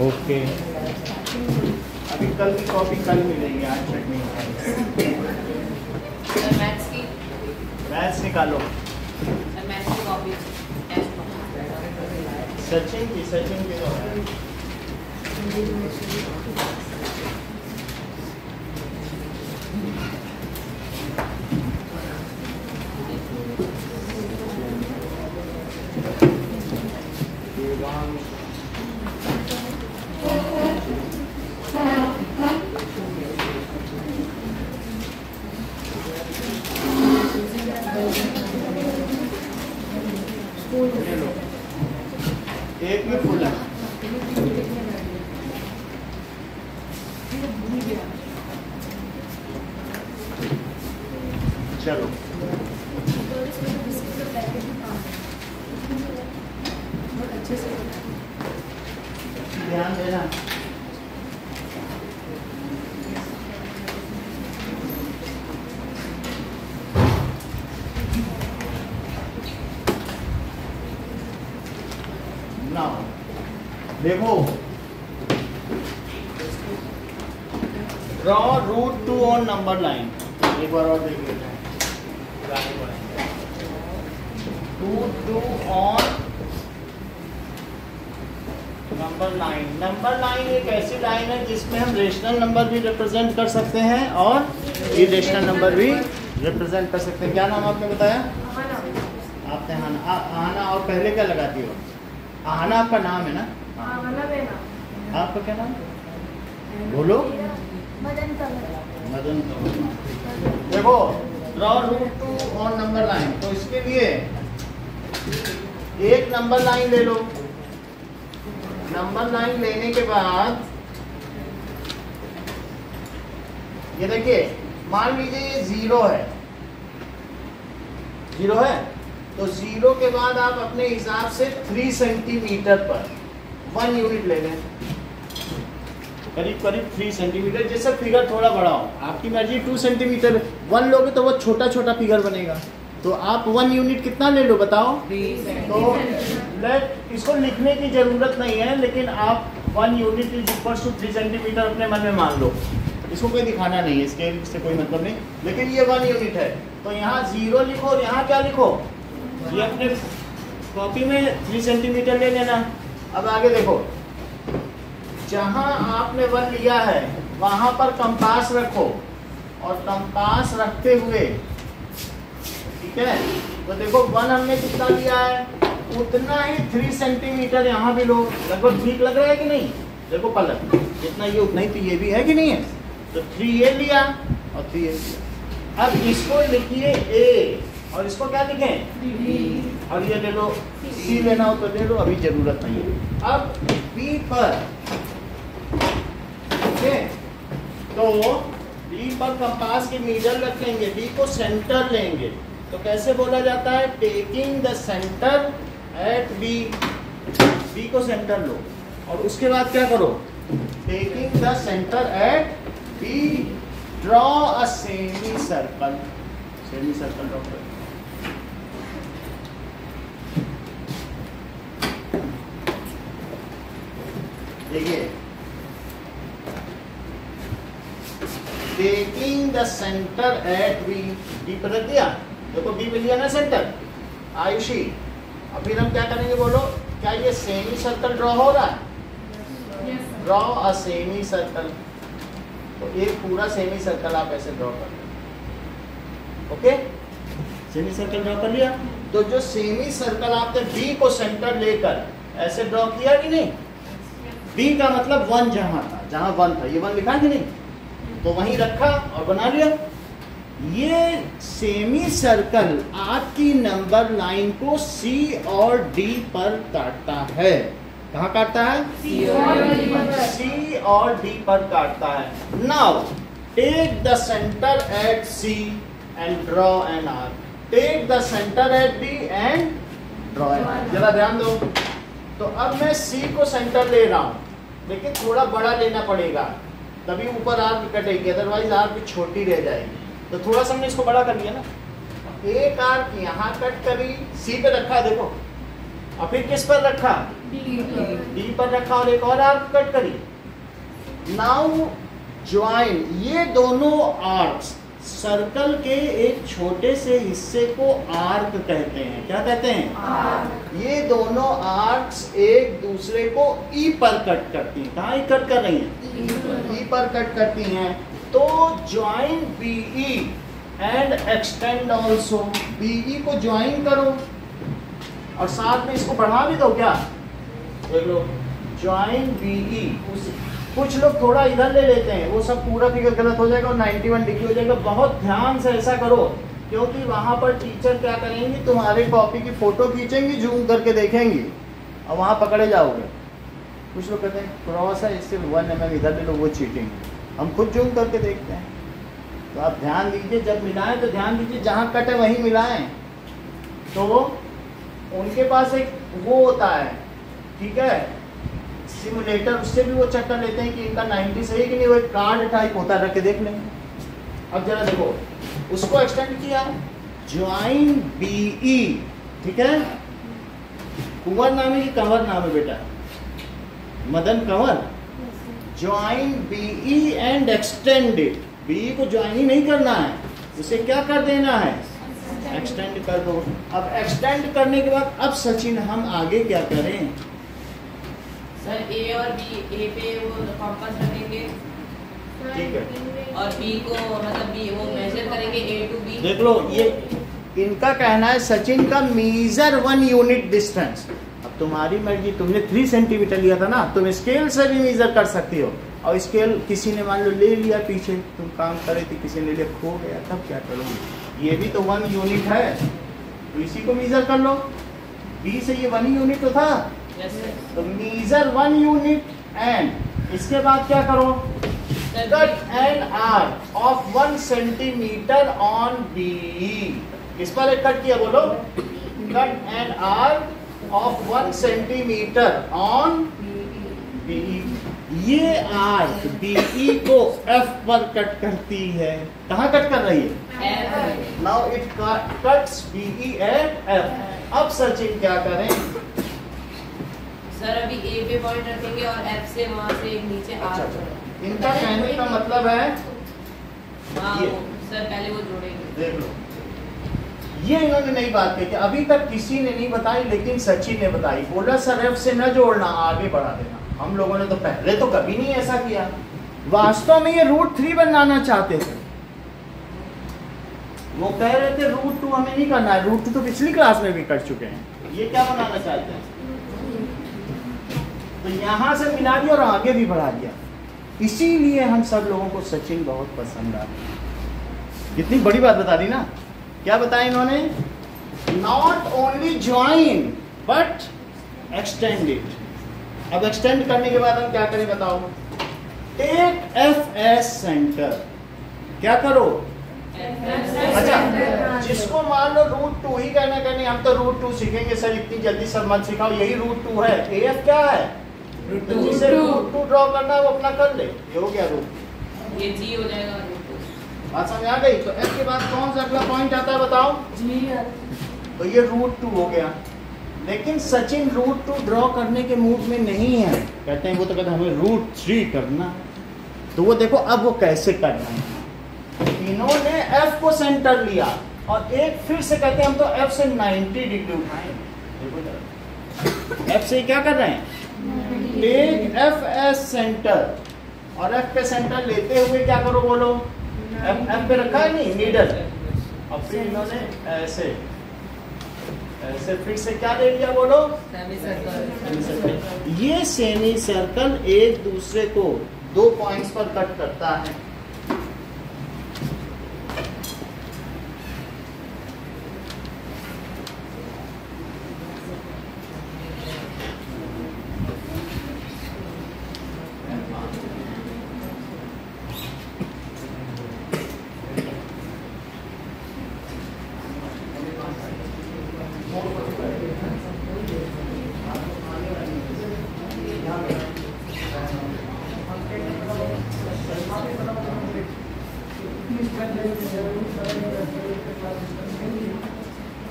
Okay, अभी कल की कॉपी कल मिलेगी, आज तक नहीं मिलेगी। मैथ्स निकालो। सचिन की तो एक में फुल है। चलो ध्यान देना। देखो, draw root 2 on number line. एक बार और देख लेते हैं, root 2 on number line. Number line एक ऐसी लाइन है जिसमें हम रेशनल नंबर भी रिप्रेजेंट कर सकते हैं और इरेशनल नंबर भी रिप्रेजेंट कर सकते हैं। क्या नाम आपने बताया? आपने आहाना, और पहले क्या लगाती हो? आहाना आपका नाम है ना? आपका क्या नाम? बोलो। मदन मदन। देखो, draw root 2 on number line, तो इसके लिए एक नंबर लाइन ले लो। नंबर लाइन लेने के बाद ये देखिए, मान लीजिए ये 0 है, 0 है, तो 0 के बाद आप अपने हिसाब से 3 सेंटीमीटर पर 1 यूनिट ले लें, करीब करीब 3 सेंटीमीटर। जैसे फिगर थोड़ा बड़ा हो, आपकी मर्जी। 2 सेंटीमीटर 1 लोगे तो वो छोटा छोटा फिगर बनेगा, तो आप 1 यूनिट कितना ले लो बताओ? 3 तो इसको लिखने की जरूरत नहीं है, लेकिन आप 1 unit is equal to 3 centimetre अपने मन में मान लो। इसको कोई दिखाना नहीं है, इसके से कोई मतलब नहीं, लेकिन ये 1 यूनिट है। तो यहाँ 0 लिखो और यहाँ क्या लिखो? ये अपने कॉपी में 3 सेंटीमीटर ले लेना। अब आगे देखो, जहां आपने 1 लिया है वहां पर कंपास रखो, और कंपास रखते हुए, ठीक है, तो देखो 1 हमने कितना लिया है, उतना ही 3 सेंटीमीटर यहाँ भी लो। लगभग ठीक लग रहा है कि नहीं? देखो पलक, जितना ये उतना ही तो ये भी है कि नहीं है? तो 3 ये लिया और 3 ये लिया। अब इसको लिखिए A, और इसको क्या लिखें? B। और ये ले लो, C लेना हो तो ले लो, अभी जरूरत नहीं है। अब B पर, ओके, तो B पर कंपास के नीडल रख लेंगे, B को सेंटर लेंगे। तो कैसे बोला जाता है? Taking the centre eight B। B को सेंटर लो, और उसके बाद क्या करो? Taking the centre eight B, draw a semi circle. Semi circle draw करो। देखिए, taking the centre eight B, B पर रख दिया। देखो B पे लिया ना सेंटर, आयुषी। अब फिर हम क्या करेंगे बोलो? क्या ये सेमी सर्कल ड्रॉ हो रहा है? Draw a semi circle. तो एक पूरा सेमी सर्कल आप ऐसे ड्रॉ कर लो। ओके, सेमी सर्कल ड्रॉ कर लिया। तो जो सेमी सर्कल आपने B को सेंटर लेकर ऐसे ड्रॉ किया कि नहीं? B का मतलब 1 जहां था, जहां 1 था, ये 1 लिखा कि नहीं? तो वहीं रखा और बना लिया। ये सेमी सर्कल आपकी नंबर लाइन को C और D पर काटता है। कहाँ काटता है? C और D पर काटता है। Now take the centre at C and draw an arc. Take the centre at D and draw an arc. जरा ध्यान दो। तो अब मैं C को सेंटर ले रहा हूँ, लेकिन थोड़ा बड़ा लेना पड़ेगा, तभी ऊपर आर्क कटेगी, अदरवाइज आर्क छोटी रह जाएगी। तो थोड़ा सा हमने इसको बड़ा कर लिया ना। एक आर्क यहाँ कट करी, C पे रखा, देखो, और फिर किस पर रखा? डी पर रखा और एक और आर्क कट करी। नाउ ज्वाइन, ये दोनों आर्क्स सर्कल के एक छोटे से हिस्से को आर्क कहते हैं। क्या कहते हैं? आर्क। ये दोनों आर्क्स एक दूसरे को ई पर कट करती हैं। कहाँ ई कट कर रही हैं? ई पर कट करती हैं। तो join BE and extend also, BE को ज्वाइन करो और साथ में इसको बढ़ा भी दो। क्या देख लो, ज्वाइन बीई। कुछ लोग थोड़ा इधर ले लेते हैं, वो सब पूरा फिगर गलत हो जाएगा और 91 डिग्री हो जाएगा। बहुत ध्यान से ऐसा करो, क्योंकि वहां पर टीचर क्या करेंगे, तुम्हारे कॉपी की फोटो खींचेंगी, जूम करके देखेंगी और वहां पकड़े जाओगे। कुछ लोग कहते हैं क्रॉस है, इससे 1 mm इधर ले लो, वो चीटिंग। हम खुद जूम करके देखते हैं। तो आप ध्यान दीजिए, जब मिलाएं तो ध्यान दीजिए जहाँ कट है वहीं मिलाएं। तो उनके पास एक वो होता है, ठीक है, सिमुलेटर, उससे भी वो चेक कर लेते हैं कि इनका 90 सही कि नहीं। वो एक कार्ड टाइप होता है, रख के देख लेंगे। अब जरा देखो, उसको एक्सटेंड किया, ज्वाइन बीई, ठीक है। कुंवर नाम है कि कंवर नाम है बेटा? Madan Kanwar. Join BE and extend it. BE को ज्वाइन ही नहीं करना है, उसे क्या कर देना है? एक्सटेंड कर दो। अब एक्सटेंड करने के बाद अब सचिन हम आगे क्या करें? सर ए और बी, ए पे वो कंपास रखेंगे, ठीक है, और बी को मतलब बी वो मेजर करेंगे ए टू बी। देख लो, ये इनका कहना है सचिन का मीजर 1 यूनिट डिस्टेंस। अब तुम्हारी मर्जी, तुमने 3 सेंटीमीटर लिया था ना, तुम स्केल से भी मेजर कर सकती हो। और स्केल किसी ने मान लो ले लिया पीछे, तुम काम करे थे, किसी ने ले खो गया, तब क्या करोगे? ये भी तो 1 यूनिट है, तो इसी को मेजर कर लो। बी से ये 1 यूनिट तो था, तो मेजर 1 यूनिट एंड इसके बाद क्या करो? Cut and arc of 1 centimetre on B. किस पर एक कट किया बोलो? Cut and arc of 1 centimetre on B. ये आर्क बीई को एफ पर कट करती है। कहाँ कट कर रही है? Now it cuts BE at F. अब सचिन क्या करें? सर अभी ए पे पॉइंट रखेंगे और एफ से वहां से एक नीचे अच्छा, आर्क। इनका कहने का मतलब है, हाँ ये सर पहले वो जोड़ेंगे। देख लो, ये इन्होंने नई बात कही, अभी तक किसी ने नहीं बताई, लेकिन सचिन ने बताई। बोला सर एफ से न जोड़ना, आगे बढ़ा देना। हम लोगों ने तो पहले तो कभी नहीं ऐसा किया। वास्तव में ये √3 बनाना चाहते थे। वो कह रहे थे √2 हमें नहीं करना है, √2 तो पिछली क्लास में भी कर चुके हैं। ये क्या बनाना चाहते हैं? तो यहां से मिला दिया और आगे भी बढ़ा दिया। इसीलिए हम सब लोगों को सचिन बहुत पसंद आता। कितनी बड़ी बात बता दी ना। क्या बताया इन्होंने? Not only join but extend it. अब एक्सटेंड करने के बाद हम क्या करें बताओ? Take F as centre. क्या करो? अच्छा, जिसको मान लो √2 ही कहना करनी, हम तो √2 सीखेंगे सर, इतनी जल्दी सर मत सिखाओ, यही √2 है। एफ क्या है? जिसे √2 ड्रॉ करना है वो अपना कर ले। ये हो गया √2, ये जी हो जाएगा। बात समझ आ गई? तो एफ के बाद कौन सा अगला पॉइंट आता है बताओ? जी। तो ये √2 हो गया। लेकिन सचिन √2 ड्रॉ करने के मूड में नहीं है। कहते हैं वो तो कहते हैं हमें √3 करना। तो वो देखो अब वो कैसे कर रहे हैं। इन्होंने एफ को सेंटर लिया और एक फिर से कहते हैं हम तो एफ से 90 डिग्री उठाएं। एफ से क्या कर रहे हैं? Take F as centre. और एफ पे सेंटर लेते हुए क्या करो बोलो? एफ पे रखा है नहीं, नीडल। और फिर इन्होंने ऐसे ऐसे फिर से क्या ले लिया बोलो? Semi circle. ये सेमी सर्कल एक दूसरे को 2 पॉइंट्स पर कट करता है।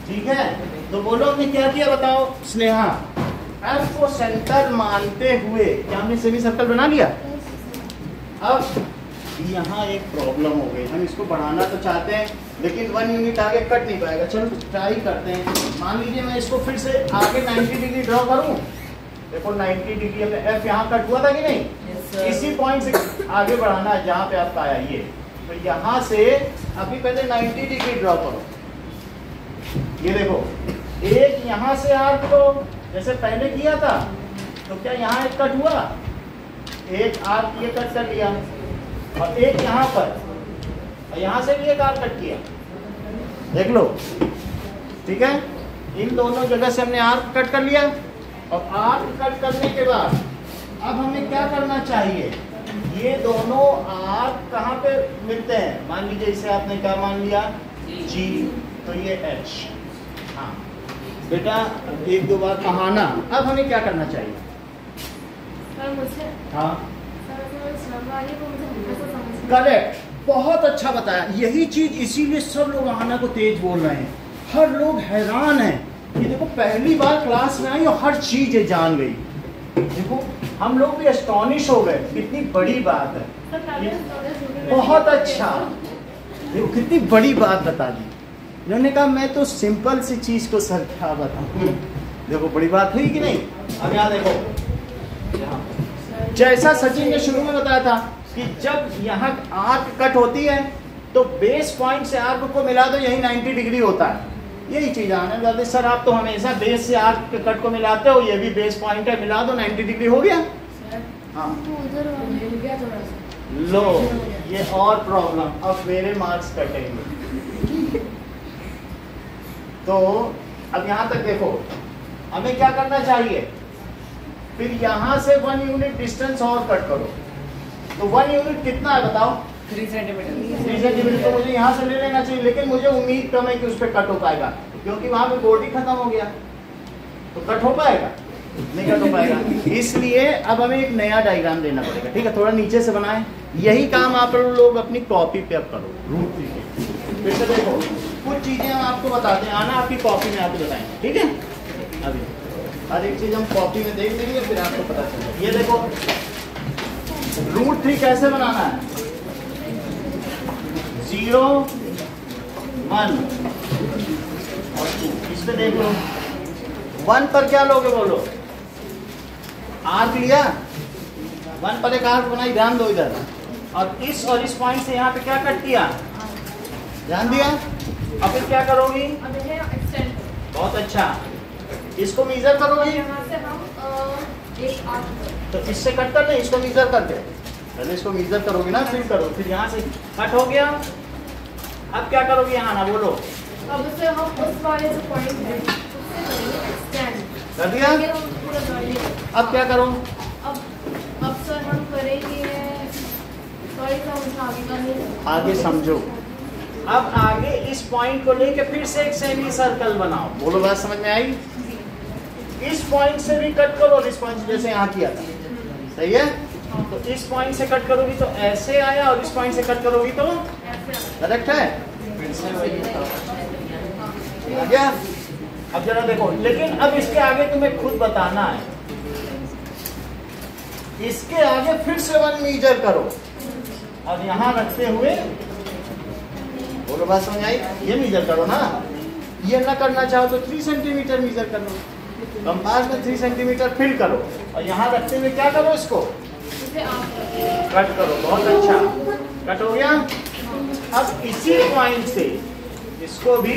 ठीक है, तो बोलो हमने क्या किया बताओ स्नेहा? एफ को सेंटर मानते हुए क्या हमने सेमी सर्कल बना लिया। अब यहाँ एक प्रॉब्लम हो गई, हम इसको बढ़ाना तो चाहते हैं लेकिन 1 यूनिट आगे कट नहीं पाएगा। चलो ट्राई करते हैं। मान लीजिए मैं इसको फिर से आगे 90 डिग्री ड्रॉ करूँ। देखो 90 डिग्री एफ यहाँ कट हुआ था कि नहीं? इसी पॉइंट से आगे बढ़ाना है जहाँ पे आपका आया ये। तो यहाँ से अभी पहले 90 डिग्री ड्रॉ करो। ये देखो एक यहाँ से आर्क को जैसे पहले किया था तो क्या यहाँ एक कट हुआ? एक आर्क ये कट कर लिया और एक यहाँ पर और यहाँ से भी एक आर्क कट किया। देख लो, ठीक है। इन दोनों जगह से हमने आर्क कट कर लिया और आर्क कट करने के बाद अब हमें क्या करना चाहिए? ये दोनों आर्क कहाँ पे मिलते हैं? मान लीजिए इसे आपने क्या मान लिया? G, तो ये H। हाँ बेटा एक दो बार कहाना। अब हमें क्या करना चाहिए? हाँ करेक्ट, बहुत अच्छा बताया। यही चीज इसीलिए सब लोग आना को तेज बोल रहे हैं। हर लोग हैरान हैं कि देखो पहली बार क्लास में आई और हर चीज जान गई। देखो हम लोग भी एस्टॉनिश हो गए, कितनी बड़ी बात है। बहुत अच्छा, देखो कितनी बड़ी बात बता दी। इन्होंने कहा मैं तो सिंपल सी चीज को सर क्या बताऊं। देखो बड़ी बात हुई कि नहीं? अब यहाँ देखो, जैसा सचिन ने शुरू में बताया था कि जब यहाँ आर्क कट होती है तो बेस पॉइंट से आर्क को मिला दो, यही 90 डिग्री होता है। यही चीज आने वाली। सर आप तो हमेशा बेस से आर्क के कट को मिलाते हो, ये भी बेस पॉइंट है, मिला दो 90 डिग्री हो गया। हाँ लो ये और प्रॉब्लम, अब मेरे मार्क्स कटेंगे। तो अब यहाँ तक देखो हमें क्या करना चाहिए? फिर यहाँ से 1 यूनिट डिस्टेंस और कट करो। तो 1 यूनिट कितना है बताओ? 3 सेंटीमीटर। 3 सेंटीमीटर तो मुझे यहाँ से ले लेना चाहिए, लेकिन मुझे उम्मीद कम है कि उस पर कट हो पाएगा क्योंकि वहाँ पे बॉडी खत्म हो गया। तो कट हो पाएगा? नहीं कट हो पाएगा। इसलिए अब हमें एक नया डायग्राम देना पड़ेगा। ठीक है, थोड़ा नीचे से बनाएं। यही काम आप लोग अपनी कॉपी पे अब करो। रूट 3 के फिर से देखो कुछ चीजें हम आपको बताते हैं, आना आपकी कॉपी में आपको बताएंगे। ठीक है, अभी हर एक चीज हम कॉपी में देख लेंगे फिर आपको पता चलेगा। ये देखो रूट 3 कैसे बनाना है? 0, 1 और 2। इस पे देख लो 1 पर क्या लोगे बोलो? आर्क लिया, 1 पर एक आर्क बनाई, ध्यान दो इधर। और इस पॉइंट से यहाँ पे क्या कट किया? ध्यान दिया। अब फिर क्या करोगी? बहुत अच्छा, इसको मीजर करोगी। यहाँ से हम एक आर्क, तो इससे कट कर ले, इसको मीजर कर दे। पहले इसको मीजर करोगे ना, फिर करो। फिर यहाँ से कट हो गया। अब क्या करोगे? यहाँ ना बोलो। अब से हम उस वाले जो पॉइंट है उससे करेंगे एक्सटेंड कर दिया। पूरा ड्राइंग। अब क्या करो? अब सर हम करेंगे, सॉरी सर मुझे आगे करनी। आगे समझो। अब आगे इस पॉइंट को लेके फिर से एक सेमी सर्कल बनाओ। बोलो बात समझ में आई? इस पॉइंट से भी कट करो और इस पॉइंट से जैसे यहाँ किया था। सही है? तो इस पॉइंट से कट करोगी तो ऐसे आया और इस पॉइंट से कट करोगी तो करेक्ट है। फिर से वही आ गया। अब जरा देखो, लेकिन अब इसके आगे तुम्हें खुद बताना है। इसके आगे फिर से 1 मीजर करो और यहाँ रखते हुए बोलो बात समझ आई? ये मीजर करो ना। ये ना करना चाहो तो 3 सेंटीमीटर मीजर कर लो। कंपास में 3 सेंटीमीटर फिल करो और यहाँ रखते हुए क्या करो? इसको कट करो। बहुत अच्छा, कट हो गया। अब इसी पॉइंट से इसको भी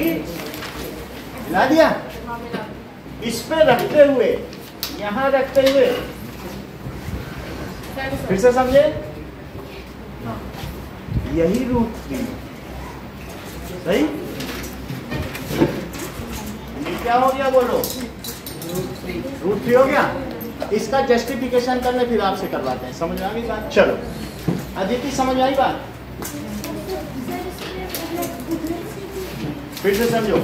मिला दिया। इस पे रखते हुए, यहाँ रखते हुए, फिर से समझे? यही रूट 3 सही। ये क्या हो गया बोलो? रूट 3 हो गया। इसका जस्टिफिकेशन करने फिर आपसे करवाते हैं। समझ में आ गई बात? चलो अदिति समझ आई बात? फिर से समझो।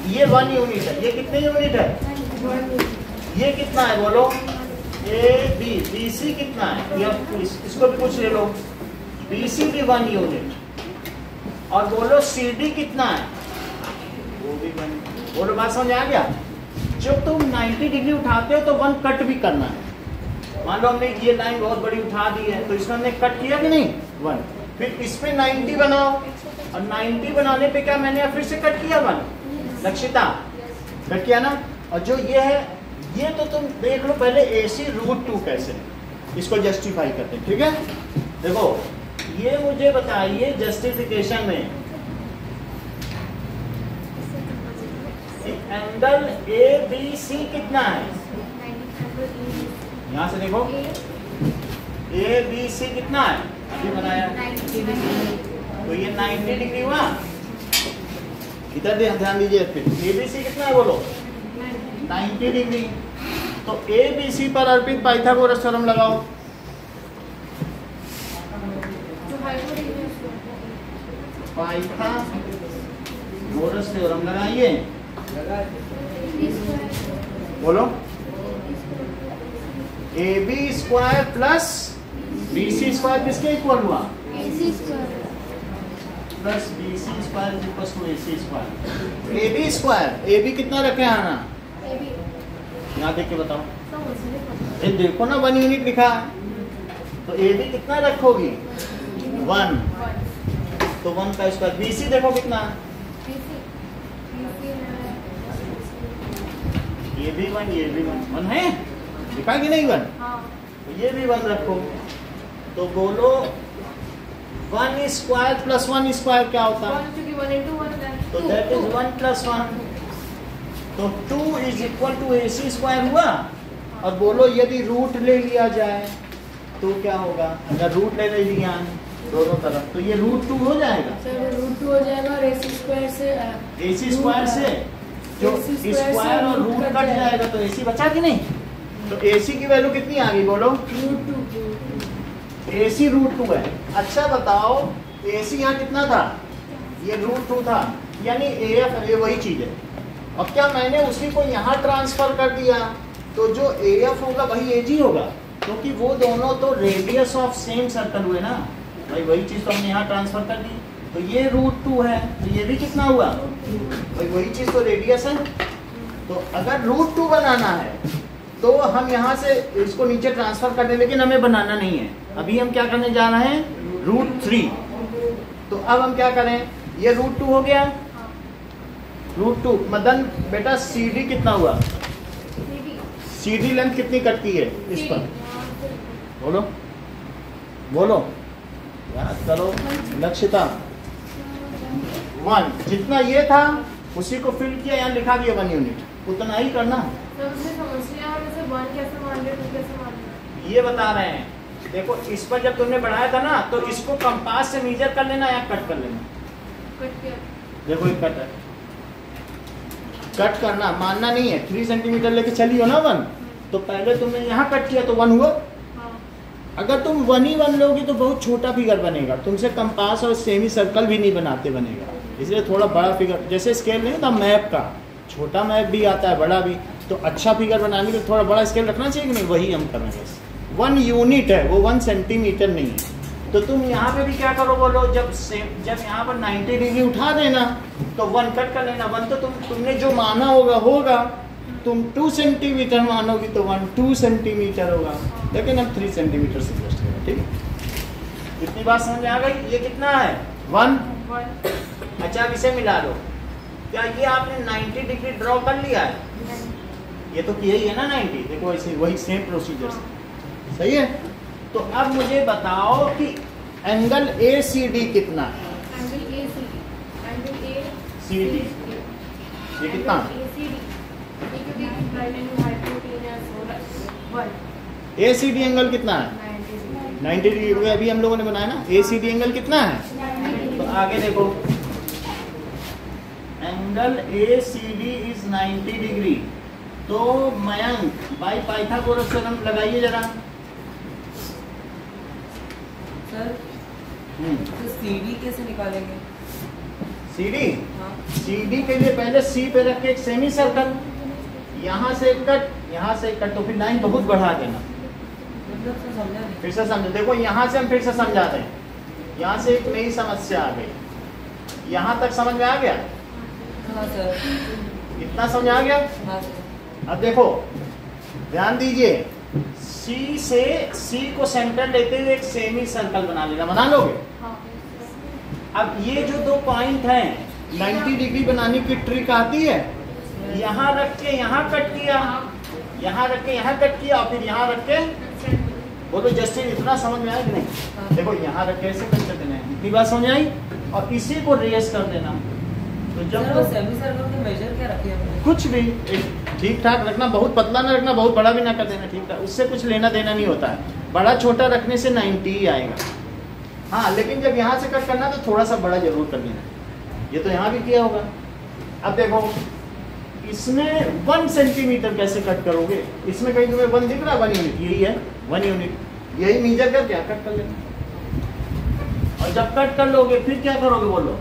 ये 1 यूनिट है। ये कितने यूनिट है? ये कितना है बोलो? ए बी, बी सी कितना है? या इसको भी कुछ ले लो। बी सी भी 1 यूनिट। और बोलो सी डी कितना है? वो भी 1। बोलो बात समझ आ गया? जब तुम 90 डिग्री उठाते हो तो 1 कट भी करना है। मान लो हमने ये लाइन बहुत बड़ी उठा दी है तो इसमें हमने कट किया कि नहीं 1, फिर इस पे 90 बनाओ और 90 बनाने पे क्या मैंने फिर से कट किया 1, लक्षिता कट किया ना। और जो ये है ये तो तुम देख लो पहले AC√2 कैसे इसको जस्टिफाई करते हैं, ठीक है। देखो ये मुझे बताइए जस्टिफिकेशन में एंगल ABC कितना है, यहाँ से देखो ABC कितना है अभी बनाया, तो ये 90 डिग्री हुआ। इधर ध्यान दीजिए फिर ABC कितना है बोलो 90 डिग्री। तो ABC पर अर्पित पाइथागोरस थ्योरम लगाओ। पाइथागोरस थ्योरम लगाइए, बोलो AB square plus BC square किसके इक्वल हुआ, plus BC square equal to AC square. AB square AB कितना रखे आना, यहाँ देख के बताओ, ये देखो ना 1 यूनिट लिखा है तो AB कितना रखोगी 1, तो 1 का स्क्वायर। BC देखो कितना है, ये भी 1 है, लिखा कि नहीं 1, तो ये भी 1 रखो। तो बोलो 1 स्क्वायर प्लस 1 स्क्वायर क्या होता है, तो दैट इज 1 प्लस 1, तो 2 is equal to AC square हुआ। और बोलो यदि रूट ले लिया जाए तो क्या होगा, अगर रूट ले लिया दोनों तरफ तो ये √2 हो जाएगा, √2 हो जाएगा और AC स्क्वायर से जो स्क्वायर और रूट कट जाएगा तो AC बचा कि नहीं। तो AC की वैल्यू कितनी आ गई बोलो √2, AC √2 है। अच्छा बताओ AC यहाँ कितना था, ये √2 था, यानी AF ये वही चीज है। और क्या मैंने उसी को यहाँ ट्रांसफर कर दिया तो जो AF होगा वही AG होगा, क्योंकि वो दोनों तो रेडियस ऑफ सेम सर्कल हुए ना भाई, वही चीज तो हमने यहाँ ट्रांसफर कर दी। तो ये √2 है तो ये भी कितना हुआ भाई, वही चीज तो रेडियस है। तो अगर √2 बनाना है तो हम यहाँ से इसको नीचे ट्रांसफर कर दें, लेकिन हमें बनाना नहीं है, अभी हम क्या करने जा रहे हैं √3। तो अब हम क्या करें, ये √2 हो गया, √2 मदन बेटा CD कितना हुआ, CD लेंथ कितनी कटती है इस पर, बोलो बोलो याद करो लक्षिता। 1 जितना ये था उसी को फिल किया, यहाँ लिखा दिया 1 यूनिट, उतना ही करना। ये बता रहे हैं, देखो इस पर जब तुमने बढ़ाया था ना तो इसको कंपास से मेजर कर लेना या कट कर लेना, देखो ये कट है, कट करना मानना नहीं है। 3 सेंटीमीटर लेके चली हो ना 1, तो पहले तुमने यहाँ कट किया तो 1 हुआ। अगर तुम 1 ही 1 लोगी तो बहुत छोटा फिगर बनेगा, तुमसे कंपास और सेमी सर्कल भी नहीं बनाते बनेगा, इसलिए थोड़ा बड़ा फिगर, जैसे स्केल नहीं था मैप का, छोटा मैप भी आता है बड़ा भी, तो अच्छा फिगर बनाने के लिए थोड़ा बड़ा स्केल रखना चाहिए कि नहीं, वही हम करेंगे। 1 यूनिट है वो 1 सेंटीमीटर नहीं है। तो तुम यहाँ पे भी क्या करो बोलो, जब यहाँ पर 90 डिग्री उठा देना तो 1 कट कर लेना। 1 तो तुमने जो माना होगा, तुम 2 सेंटीमीटर मानोगी तो 1 2 सेंटीमीटर होगा, लेकिन हम 3 सेंटीमीटर से जस्ट करें, ठीक है। इतनी बात समझ में आ गई, ये कितना है 1। अच्छा अब इसे मिला लो, क्या ये आपने 90 डिग्री ड्रॉ कर लिया है, ये तो किया ही है ना 90, देखो ऐसे वही सेम प्रोसीजर सही है। तो अब मुझे बताओ कि एंगल ACD कितना है, CD ये कितना, ACD एंगल कितना है 90 डिग्री, अभी हम लोगों ने बनाया ना। ACD एंगल कितना है, तो आगे देखो एंगल ACD इज 90 डिग्री। तो मयंक बाई पाइथागोरस थ्योरम लगाइए जरा सर। तो CD कैसे निकालेंगे, CD CD के लिए पहले C पे रख के एक सेमी सर्कल, यहाँ से एक कट, यहाँ से एक कट, तो फिर लाइन बहुत बढ़ा देना। मतलब सर समझा नहीं, फिर से समझो, देखो यहाँ से हम फिर से समझाते हैं, यहाँ से एक नई समस्या आ गई, यहाँ तक समझ में आ गया, हाँ सर, इतना समझ आ गया। हाँ सर। अब देखो ध्यान दीजिए, सी से सी को सेंटर लेते हुए एक सेमी सर्कल बना लेना, बना लोगे? हाँ। अब ये जो दो पॉइंट हैं 90 डिग्री बनाने की ट्रिक आती है। यहाँ रख के यहाँ कट किया, यहाँ रख के यहाँ कट किया और फिर यहाँ रख के, बोलो जस्टिन इतना समझ में आया कि नहीं? देखो यहाँ रख के ऐसे कट कर देना है, इतनी बात समझ आई, और इसी को रेस कर देना। तो जब सर वो सेमी सर्कल के मेजर क्या रखे हमने? कुछ भी ठीक ठाक रखना, बहुत पतला ना रखना, बहुत बड़ा भी ना कर देना, ठीक ठाक, उससे कुछ लेना देना नहीं होता है। बड़ा छोटा रखने से 90 ही आएगा। हाँ, लेकिन जब यहाँ से कट करना तो थोड़ा सा बड़ा जरूर कर लेना। ये तो यहाँ भी किया होगा। अब देखो इसमें 1 सेंटीमीटर कैसे कट करोगे? इसमें कहीं तुम्हें 1 दिख रहा है? 1 यूनिट यही है, 1 यूनिट यही मीजर कर क्या कट कर लेना। और जब कट कर लोगे फिर क्या करोगे? बोलो,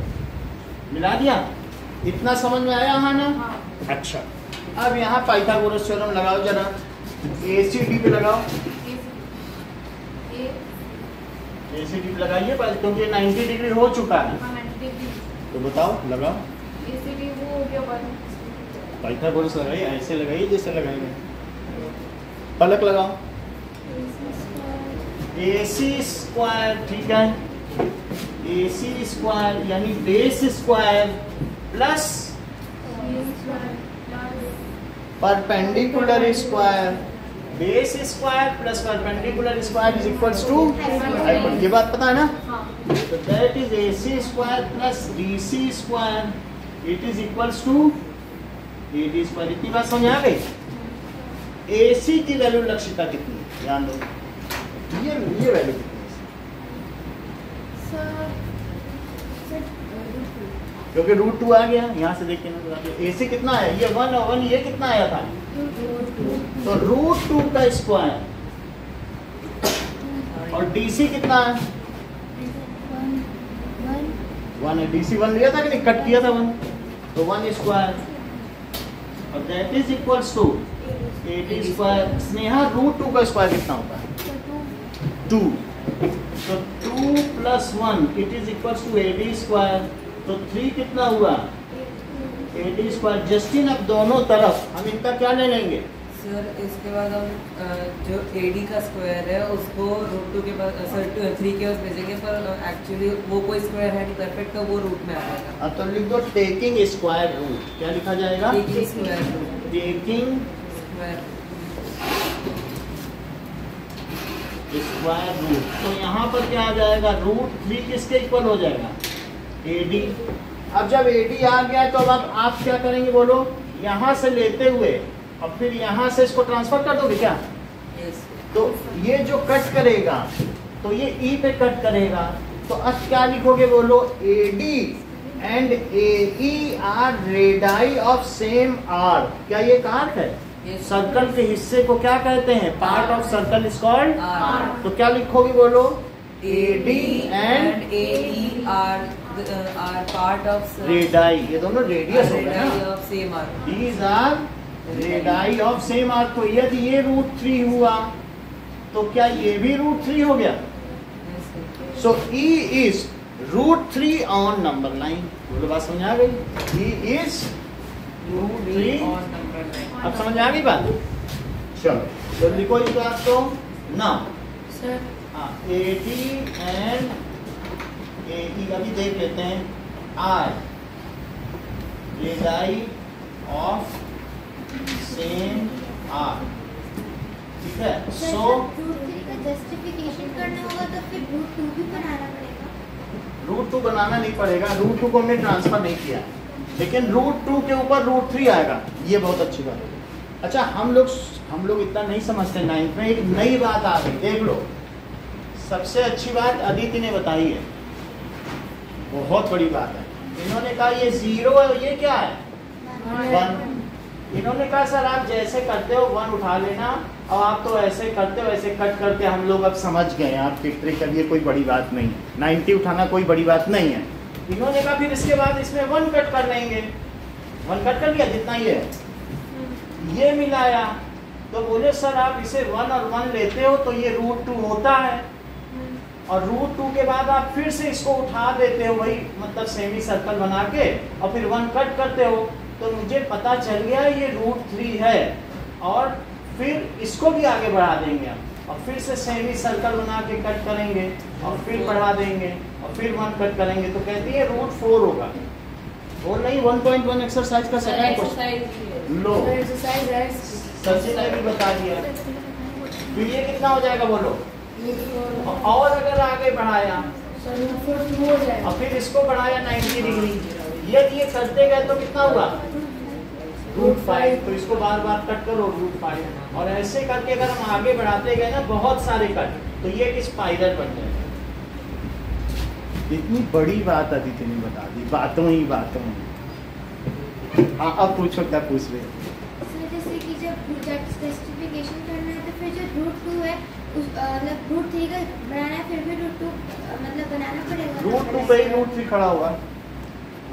मिला दिया? इतना समझ में आया? हाँ ना? हाँ। अच्छा, अब यहाँ पाइथागोरस थ्योरम लगाओ जरा, ACD पे लगाओ, ACD पे लगाइए क्योंकि 90 डिग्री हो चुका है। तो बताओ लगाओ, वो हो गया पाइथागोरस लगाइए, ऐसे लगाइए जैसे लगाएंगे। पलक लगाओ, AC स्क्वायर, ठीक है, AC स्क्वायर यानी base square plus perpendicular square, base square plus perpendicular square is equals to hypotenuse. ये बात पता है ना? तो that is AC square plus BC square, it is equals to AD square. इतनी बात समझ आ गई? AC की वैल्यू लक्षिता कितनी है? ध्यान दो, ये वैल्यू कितनी है? क्योंकि √2 आ गया, यहाँ से देख के AC कितना है? ये 1 और 1 ये कितना आया था? तो √2 का स्क्वायर, और DC कितना है? 1 है। DC 1 लिया था कि नहीं? कट किया था 1, तो 1 स्क्वायर, और that is equals to AD square. Sneha √2 का स्क्वायर कितना होता है? 2। तो 2 plus 1 it is equals to AD square. तो 3 कितना हुआ? AD square. जस्टिन अब दोनों तरफ हम इनका क्या ले लेंगे? सर इसके बाद हम जो AD का स्क्वायर है उसको √2 के पास, सर 3 के पास भेजेंगे, पर एक्चुअली वो कोई स्क्वायर है नहीं परफेक्ट, तो वो रूट में आ जाएगा। अब तो लिख दो टेकिंग स्क्वायर रूट। क्या लिखा जाएगा? Taking square root, taking square root. तो यहाँ पर क्या आ जाएगा? √3 किसके इक्वल हो जाएगा? AD। अब जब AD आ गया तो अब आप क्या करेंगे? बोलो, यहाँ से लेते हुए और फिर यहाँ से इसको ट्रांसफर कर दोगे क्या? यस। तो ये जो कट करेगा तो ये E पे कट करेगा, तो अब क्या लिखोगे? बोलो, AD and AE are radii of same arc. क्या ये एक आर्क है? सर्कल के हिस्से को क्या कहते हैं? Part of circle is called arc. तो क्या लिखोगे? बोलो, AD एंड AE आर पार्ट ऑफ रेडाई। ये दोनों रेडियस हो गए ना, of same arc. These are radii of same arc. तो यदि ये √3 हुआ तो क्या ये भी √3 हो गया? सो E is √3 on number line. बोलो, बात समझ आ गई? E is √3 on number line. अब समझ आ गई बात? चलो तो लिखो इस बात को ना। सर हाँ, AD एंड AE अभी देख लेते हैं। Are radii of same arc, ठीक है। सो जस्टिफिकेशन करना होगा तो फिर √2 भी बनाना पड़ेगा। √2 बनाना नहीं पड़ेगा, √2 को हमने ट्रांसफर नहीं किया, लेकिन √2 के ऊपर √3 आएगा। ये बहुत अच्छी बात है। अच्छा, हम लोग इतना नहीं समझते। 9th में एक नई बात आ गई, देख लो। सबसे अच्छी बात अदिति ने बताई है, बहुत बड़ी बात है। इन्होंने कहा ये 0 है, ये क्या है? 1। इन्होंने कहा सर आप जैसे करते हो 1 उठा लेना, और आप तो ऐसे करते हो, ऐसे कट करके हम लोग अब समझ गए आपकी ट्रिक। अब ये कोई बड़ी बात नहीं है, 90 उठाना कोई बड़ी बात नहीं है। इन्होंने कहा फिर इसके बाद इसमें 1 कट कर लेंगे। 1 कट कर लिया, जितना ये है ये मिलाया, तो बोले सर आप इसे 1 और 1 लेते हो तो ये √2 होता है, और √2 के बाद आप फिर से इसको उठा देते हो, वही मतलब सेमी सर्कल बना के, और फिर 1 कट करते हो, तो मुझे पता चल गया ये √3 है। और फिर इसको भी आगे बढ़ा देंगे हम, और फिर से सेमी सर्कल बना के कट करेंगे और फिर बढ़ा देंगे और फिर 1 कट करेंगे, तो कहती है √4 होगा। और नहीं 1.1 एक्सरसाइज का सेकंड क्वेश्चन लो, एक्सरसाइज है सचिन ने भी बता दिया। तो ये कितना हो जाएगा बोलो? और अगर आगे बढ़ाया हो जाएगा और फिर इसको बढ़ाया 90 डिग्री, यदि ये करते गए तो कितना हुआ? √5। तो इसको बार बार कट करो √5, और ऐसे करके अगर हम आगे बढ़ाते गए ना बहुत सारे कट, तो ये एक स्पाइरल बन जाएगा। इतनी बड़ी बात अदिति ने बता दी, बातों ही बातों में। हाँ अब पूछो, क्या पूछ रहे? सर जैसे कि जब जस्टिफिकेशन करना है तो फिर जो √2 है उस मतलब √3 का बनाना है, फिर भी √2 मतलब बनाना पड़ेगा। √2 पे ही √3 खड़ा होगा,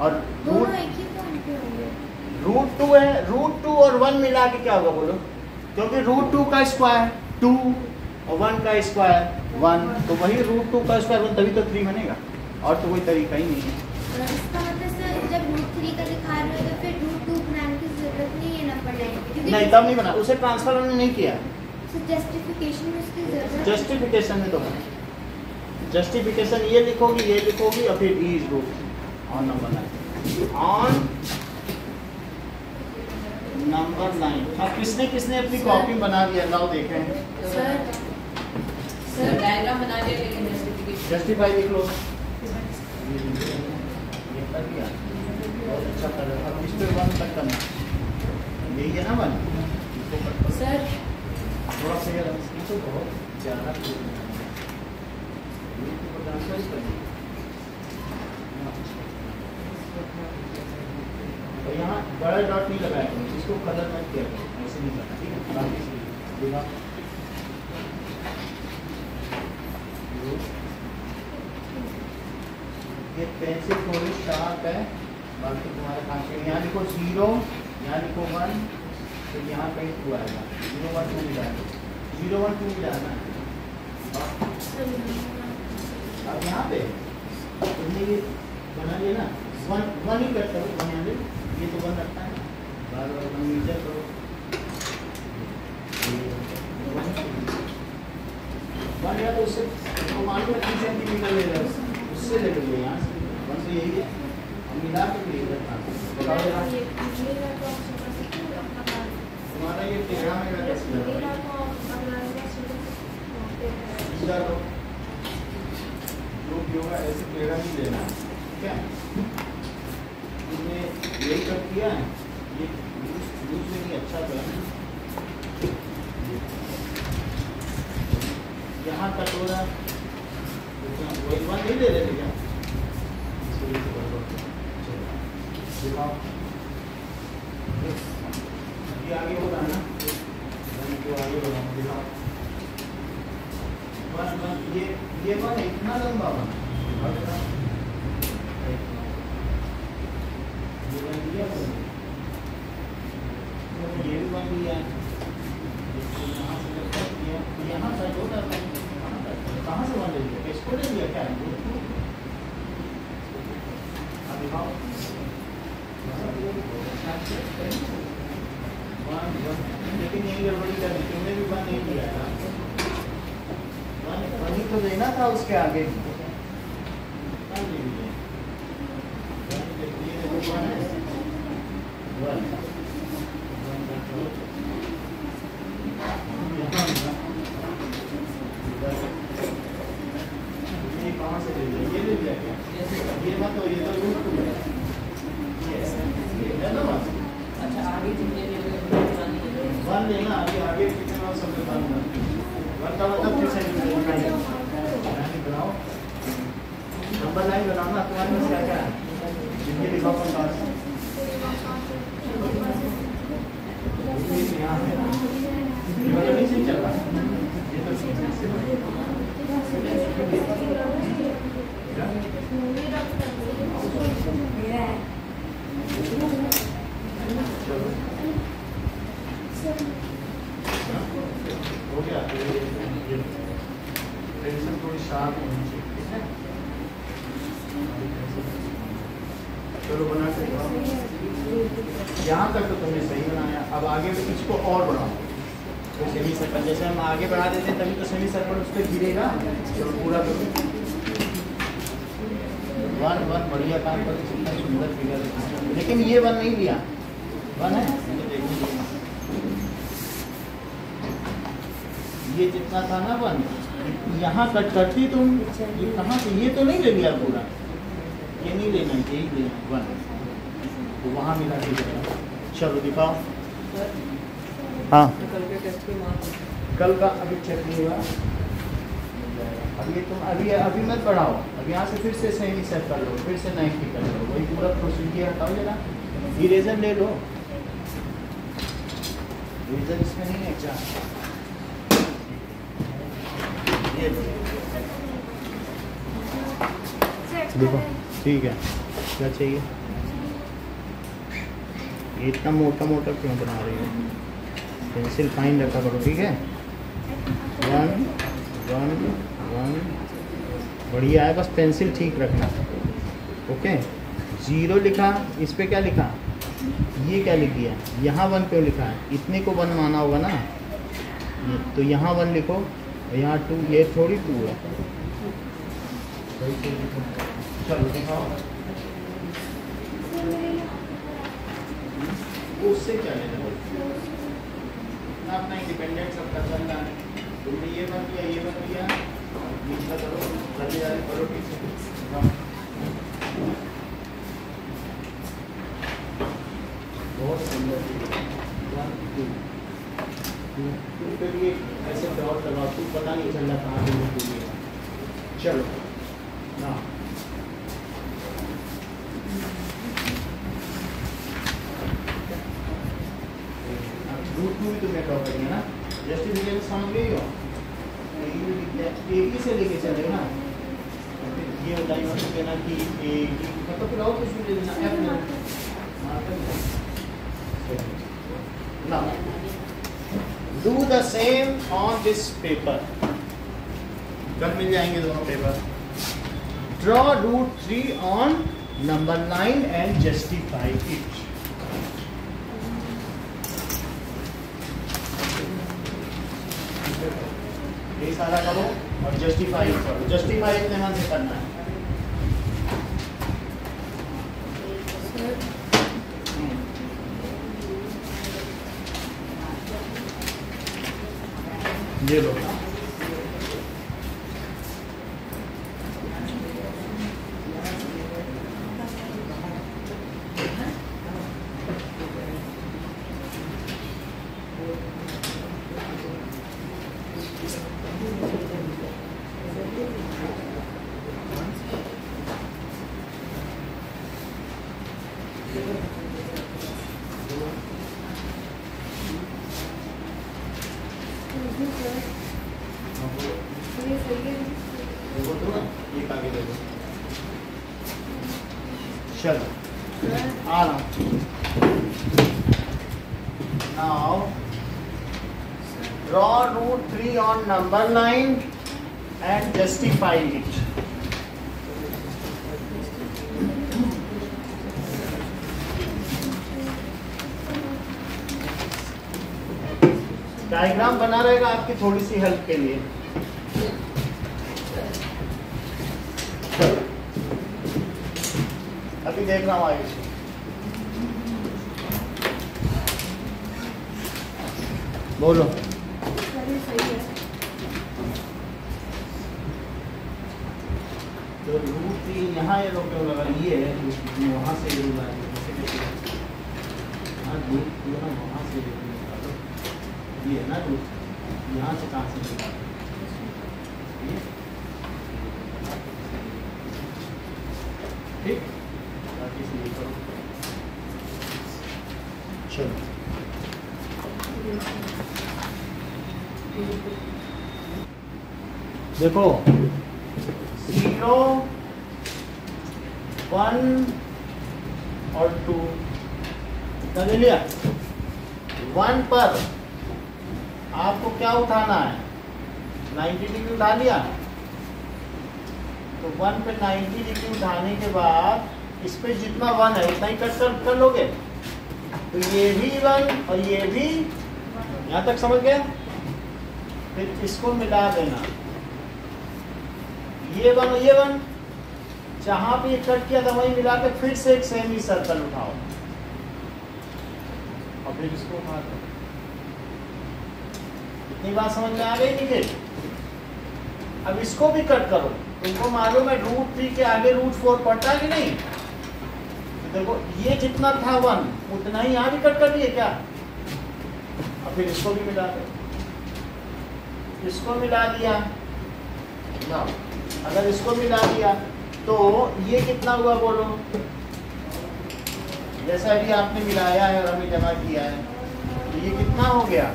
और दोनों एक ही पॉइंट पे होंगे। √2 है, √2 और 1 मिला के क्या होगा बोलो? क्योंकि √2 का स्क्वायर 2 और 1 का स्क्वायर 1, तो वही √2 का स्क्वायर 1, तभी तो 3 बनेगा, और तो कोई तरीका ही नहीं है। इसका मतलब सर जब √3 का दिखा रहे हो तो फिर √2 बनाने की जरूरत नहीं है नंबर लाइन, नहीं तब नहीं बना, उसे ट्रांसफर हमने नहीं किया। जस्टिफिकेशन में उसकी जरूरत जस्टिफिकेशन में तो बना, जस्टिफिकेशन ये लिखोगी और फिर is root on number line, on number line. अब किसने अपनी कॉपी बना दिया? लाओ देखें। सर डायग्राम बना दिया, लेकिन जस्टिफिकेशन जस्टिफाई लिख लो। ये कर दिया, बहुत अच्छा कर रहा है। अब इस पे 1 तक करना, यही है ना 1? सर थोड़ा सा ये तो बहुत ज़्यादा तो यहाँ बड़ा डॉट नहीं लगाया, इसको कलर मत किया, ऐसे नहीं करना, ठीक है? बाकी ये पेंसिल थोड़ी शार्प है, बाकी तुम्हारे काम के यहाँ लिखो 0, यहाँ लिखो 1, तो यहाँ कहीं 2 आएगा, 0 1 2 मिलाएगा, 0 1 2 मिलाना है। अब यहाँ पे तुमने ये बना लिया ना, 1 ही करता हो, यहाँ पे ये तो 1 रखता है, बार बार 1 मीटर करो, 1 या तो उससे तो मान लो 3 सेंटीमीटर ले रहे हो, उससे ले लो यहाँ से 1 से यही है, हम मिला के भी इधर बताओ जरा तुम्हारा ये टेढ़ा में कैसे इधर जो भी होगा ऐसे टेढ़ा नहीं लेना, ठीक है? तुमने यही कर किया है, ये यूज में नहीं अच्छा था, यहाँ कटोरा वही 1 नहीं ले रहे थे क्या? दिखाओ ये आगे हो रहा है ना, तो आगे बढ़ाओ, दिखाओ 1 ये 1 इतना लंबा बना, ये भी 1 लिया, यहाँ से होता है, कहाँ से 1 ले लिया? इसको ले लिया क्या? अब दिखाओ 1 लेकिन यही गड़बड़ी कर दी तुमने भी, 1 नहीं किया था, 1 ही तो देना था उसके आगे, कहाँ से ले लिया? ये ले लिया क्या? ये मत हो, ये तो √2 है, है ना 1? अच्छा आगे जितने 1 लेना, आगे कितना सब बताऊंगा, 1 का मतलब फिर से बनाओ, नंबर लाइन बनाना। तुम्हारे पास क्या क्या है? जिनके लिखाओ 50 यहाँ है, ये वाला नहीं सही चल रहा, ये तो सही हो गया। पेंसिल थोड़ी शार्प होनी चाहिए, ठीक है? चलो बना के यहाँ तक तो तुमने सही बनाया, अब आगे इसको और बढ़ाओ। सेमी सर्कल जैसे हम आगे बढ़ा देते हैं तभी तो सेमी सर्कल उस पर गिरेगा। चलो पूरा करो। 1 1 बढ़िया काम करके कितना सुंदर फिगर है। लेकिन ये 1 नहीं लिया, 1 है तो देखिए ये जितना था ना 1 यहाँ कट करती तुम, ये कहाँ से, ये तो नहीं ले लिया पूरा, ये नहीं लेना, यही लेना 1 तो वहाँ मिला के जाएगा। चलो दिखाओ। हाँ कल के टेस्ट के मार्क्स कल का अभी चेक नहीं हुआ। अभी तुम अभी मत बढ़ाओ, अब यहाँ से फिर से सेमी सेट कर लो, फिर से 90 कर लो, वही पूरा प्रोसीजर हटाओ जरा। इरेजर ले लो, इरेजर इसमें नहीं है क्या, ये लो। देखो ठीक है, क्या चाहिए, ये इतना मोटा मोटा क्यों बना रही है, पेंसिल फाइन रखा करो, ठीक है। 1 1 1 बढ़िया है, बस पेंसिल ठीक रखना। ओके 0 लिखा, इस पे क्या लिखा, ये क्या लिख दिया, यहाँ 1 क्यों लिखा है, इतने को 1 माना होगा ना, तो यहाँ 1 लिखो और यहाँ 2, ये थोड़ी 2 है। चलो दिखाओ, उससे क्या लेना, अपना इंडिपेंडेंट सबका चल रहा है। तुमने ये बन किया, ये बन किया, नीचा करो, चले जा रहे करो, ठीक से बहुत सुंदर। 1 2 2 के लिए ऐसे डॉट लगाओ, तू पता नहीं चल रहा कहाँ पे है। चलो ना रूट 2 भी तुमने ड्रॉ करिए ना, जस्टिफिकेशन समझ गई हो, एक ही से लेके चले ना, ये बताइए मतलब देना कि मतलब फिर और कुछ भी देना एफ ना। Do the same on this paper, कल मिल जाएंगे दोनों paper. Draw root 3 on number 9 and justify it. ये सारा करो और जस्टिफाई करो, जस्टिफाई इतने मन से करना है। ये लो चलो आ रहा हूँ। Now draw root 3 on number 9 and justify it. Diagram बना रहेगा आपकी थोड़ी सी हेल्प के लिए। अभी देख रहा हूँ आयुष, बोलो। तो रूट 3 यहाँ ये लोग क्यों लगा, ये है वहाँ से ये लगा, वहाँ से ये है ना रूट, यहाँ से कहाँ से निकालो, ठीक। चलो देखो 0 1 और 2 कितना ले लिया। 1 पर आपको क्या उठाना है, 90 डिग्री उठा लिया। तो 1 पे 90 डिग्री उठाने के बाद इस पे जितना 1 है उतना ही कट कर लोगे। तो ये भी 1 और ये भी, यहाँ तक समझ गया। फिर इसको मिला देना, ये वन और ये वन, जहां पे ये कट किया था वहीं मिला के फिर से एक सेमी सर्कल उठाओ और फिर इसको उठा दो। इतनी बात समझ में आ गई नहीं? अब इसको भी कट करो, तुमको मालूम है √3 के आगे √4 पड़ता है कि नहीं? तो देखो ये जितना था 1 उतना ही यहाँ भी कट कर दिए क्या? और फिर इसको भी मिला दो, इसको मिला दिया ना, अगर इसको मिला दिया तो ये कितना हुआ बोलो? जैसा भी आपने मिलाया है और हमें जमा किया है, तो ये कितना हो गया?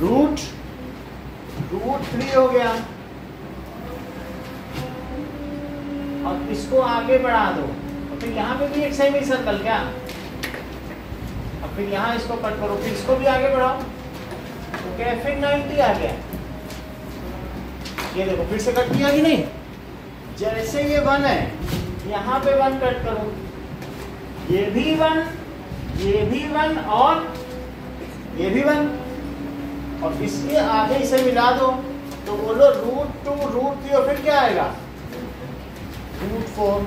√3 हो गया। और इसको आगे बढ़ा दो और फिर यहाँ पे भी एक सेमी सर्कल क्या, और फिर यहाँ इसको कट करो, फिर इसको भी आगे बढ़ाओ, तो क्या फिर 90 आ गया। ये देखो फिर से कट किया कि नहीं? जैसे ये 1 है, यहाँ पे 1 कट करो, ये भी 1, ये भी 1 और ये भी 1, और इसके आगे इसे मिला दो, तो बोलो √2 √3 और फिर क्या आएगा? √4।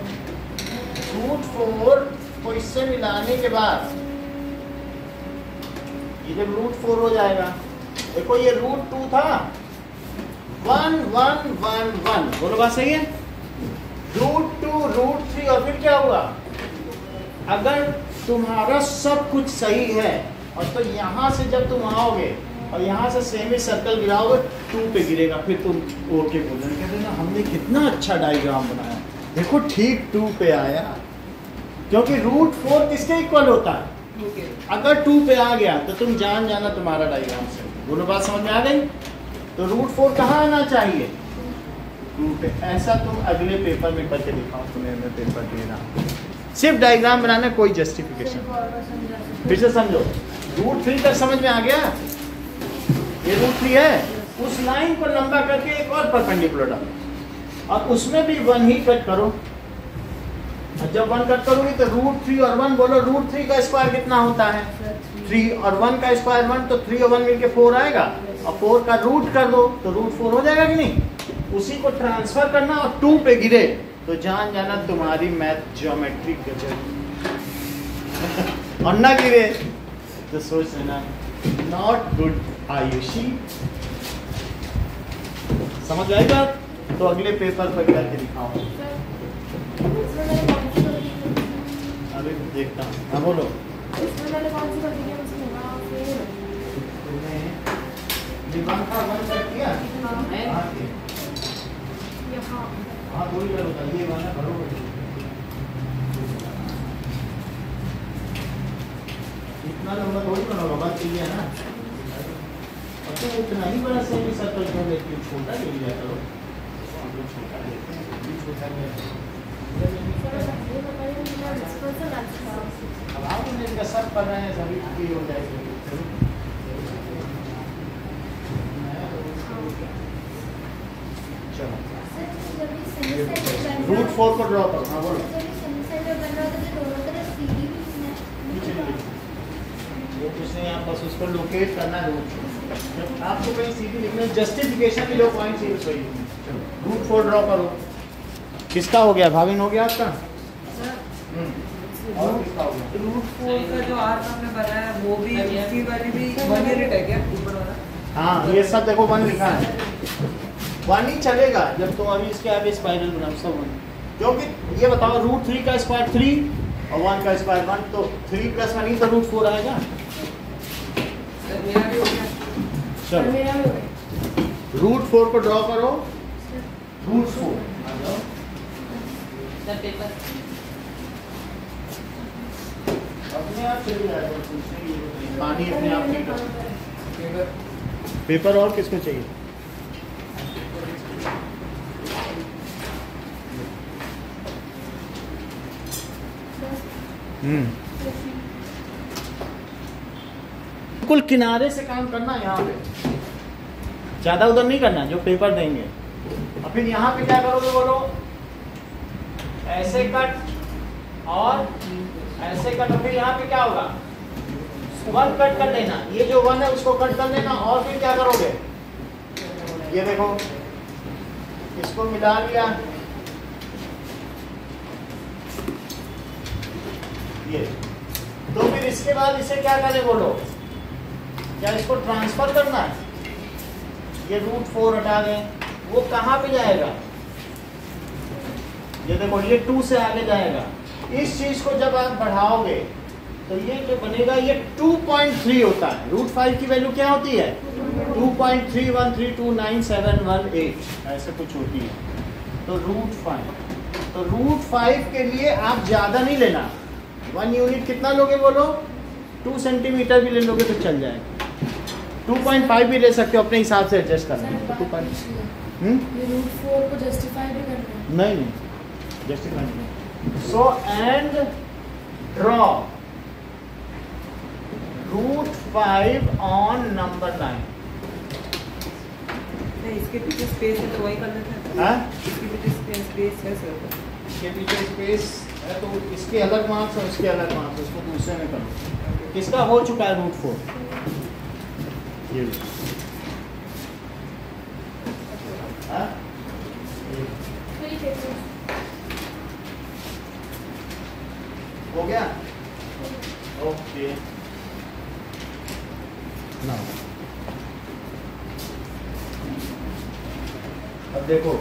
√4 को इससे मिलाने के बाद ये जब √4 हो जाएगा, देखो ये √2 था, 1 1 1 1, बोलो बात सही है? √2 √3 और फिर क्या हुआ? अगर तुम्हारा सब कुछ सही है और तो यहाँ से जब तुम आओगे और यहाँ से सेमी सर्कल गिराओगे 2 पे गिरेगा, फिर तुम ओके बोलोगे, कहते ना हमने कितना अच्छा डायग्राम बनाया, देखो ठीक 2 पे आया, क्योंकि √4 किसके इक्वल होता है? अगर 2 पे आ गया तो तुम जान जाना तुम्हारा डायग्राम से। बोलो बात समझ में आ गई? तो √4 कहाँ आना चाहिए? 2 पे। ऐसा तुम अगले पेपर में करके दिखाओ, तुम्हें मैं पेपर दे रहा हूँ, सिर्फ डायग्राम बनाना, कोई जस्टिफिकेशन। फिर से समझो, √3 तक समझ में आ गया? ये √3 है, उस लाइन को लंबा करके एक और परपेंडिकुलर डालो और उसमें भी 1 ही कट करो, और जब 1 कट करोगे तो √3 और 1, बोलो √3 का स्क्वायर कितना होता है? 3, और 1 का स्क्वायर 1, तो 3 और 1 मिलके 4 आएगा, और 4 का रूट कर दो तो √4 हो जाएगा कि नहीं? उसी को ट्रांसफर करना और 2 पे गिरे तो जान जाना तुम्हारी मैथ ज्योमेट्री गजब, और ना गिरे तो सोच लेना नॉट गुड आयुषी। समझ आई बात? तो अगले पेपर पर करके दिखाओ। अभी देखता हूँ, हाँ बोलो। दिमाग का 1 कर दिया? हाँ वही करो, ये वाला बरोबर। इतना लंबा थोड़ी बनाओगा, बात चाहिए है ना? तो उतना ही बड़ा सेमी सर्कल कर लेते हैं, छोटा ले लिया करो, छोटा लेते हैं, छोटा अब आप उन्हें सब कर रहे हैं, सभी फ्री हो जाएगी। चलो √4 को ड्रॉ करो। हाँ बोलो। वो कुछ नहीं, आप बस उसको लोकेट करना है। आपको कहीं सीधी लिखना है, जस्टिफिकेशन के लिए पॉइंट यूज करिए। √4 ड्रॉ करो। किसका हो गया? भाविन हो गया आपका? और किसका हो गया? √4 का जो आर्क हमने बनाया वो भी, इसकी वाली भी 1 यूनिट है क्या ऊपर वाला? हाँ ये सब देखो 1 लिखा है, 1 ही चलेगा जब तुम अभी इसके आगे स्पाइरल बनाओ, सब 1। क्योंकि ये बताओ √3 का स्क्वायर 3 और 1 का स्क्वायर 1, तो 3 + 1 ही तो √4 आएगा। मेरा भी हो गया। चलो √4 को ड्रॉ करो। √4 पेपर अपने आप चले जाएगा, पानी अपने आप। पेपर और किसको चाहिए? बिल्कुल किनारे से काम करना, यहाँ पे ज्यादा उधर नहीं करना, जो पेपर देंगे। और फिर यहाँ पे क्या करोगे बोलो? ऐसे कट और ऐसे कट, और फिर यहाँ पे क्या होगा? 1 कट कर लेना, ये जो 1 है उसको कट कर लेना और फिर क्या करोगे, ये देखो इसको मिला लिया, ये तो फिर इसके बाद इसे क्या करें बोलो, क्या इसको ट्रांसफर करना है, ये √4 हटा दें, वो कहाँ पे जाएगा, ये देखो ये 2 से आगे जाएगा। इस चीज को जब आप बढ़ाओगे तो ये जो बनेगा ये 2.3 होता है। √5 की वैल्यू क्या होती है 2.3132971 ऐसे कुछ होती है। तो √5 के लिए आप ज्यादा नहीं लेना, 1 यूनिट कितना लोगे बोलो, 2 सेंटीमीटर भी ले लोगे तो चल जाएगा, 2.5 भी ले सकते हो, अपने हिसाब से एडजस्ट करना है। ये √4 को जस्टिफाई भी करना है? नहीं जस्टिफाई नहीं। So and draw √5 on number 9। इसके पीछे स्पेस है तो वही कर लेते हैं। इसके पीछे स्पेस है सर, इसके पीछे स्पेस है तो इसके अलग मार्क्स और इसके अलग मार्क्स, उसको दूसरे में करो। किसका हो चुका है √4, ये हो गया, ओके ना। अब देखो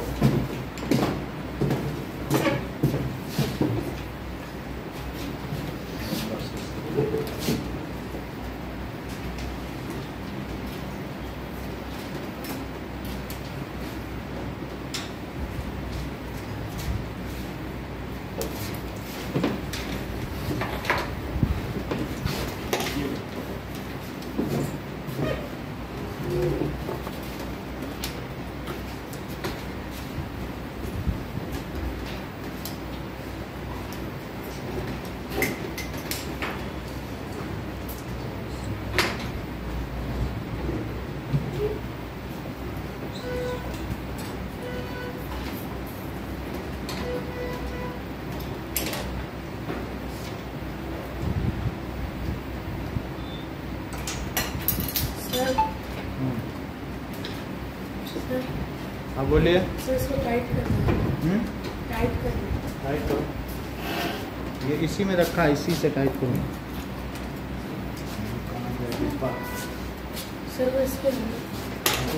हाँ बोलिए। सर इसको टाइट करना है, टाइट करना है। टाइट करो, ये इसी में रखा है, इसी से टाइट करो। सर वो इसको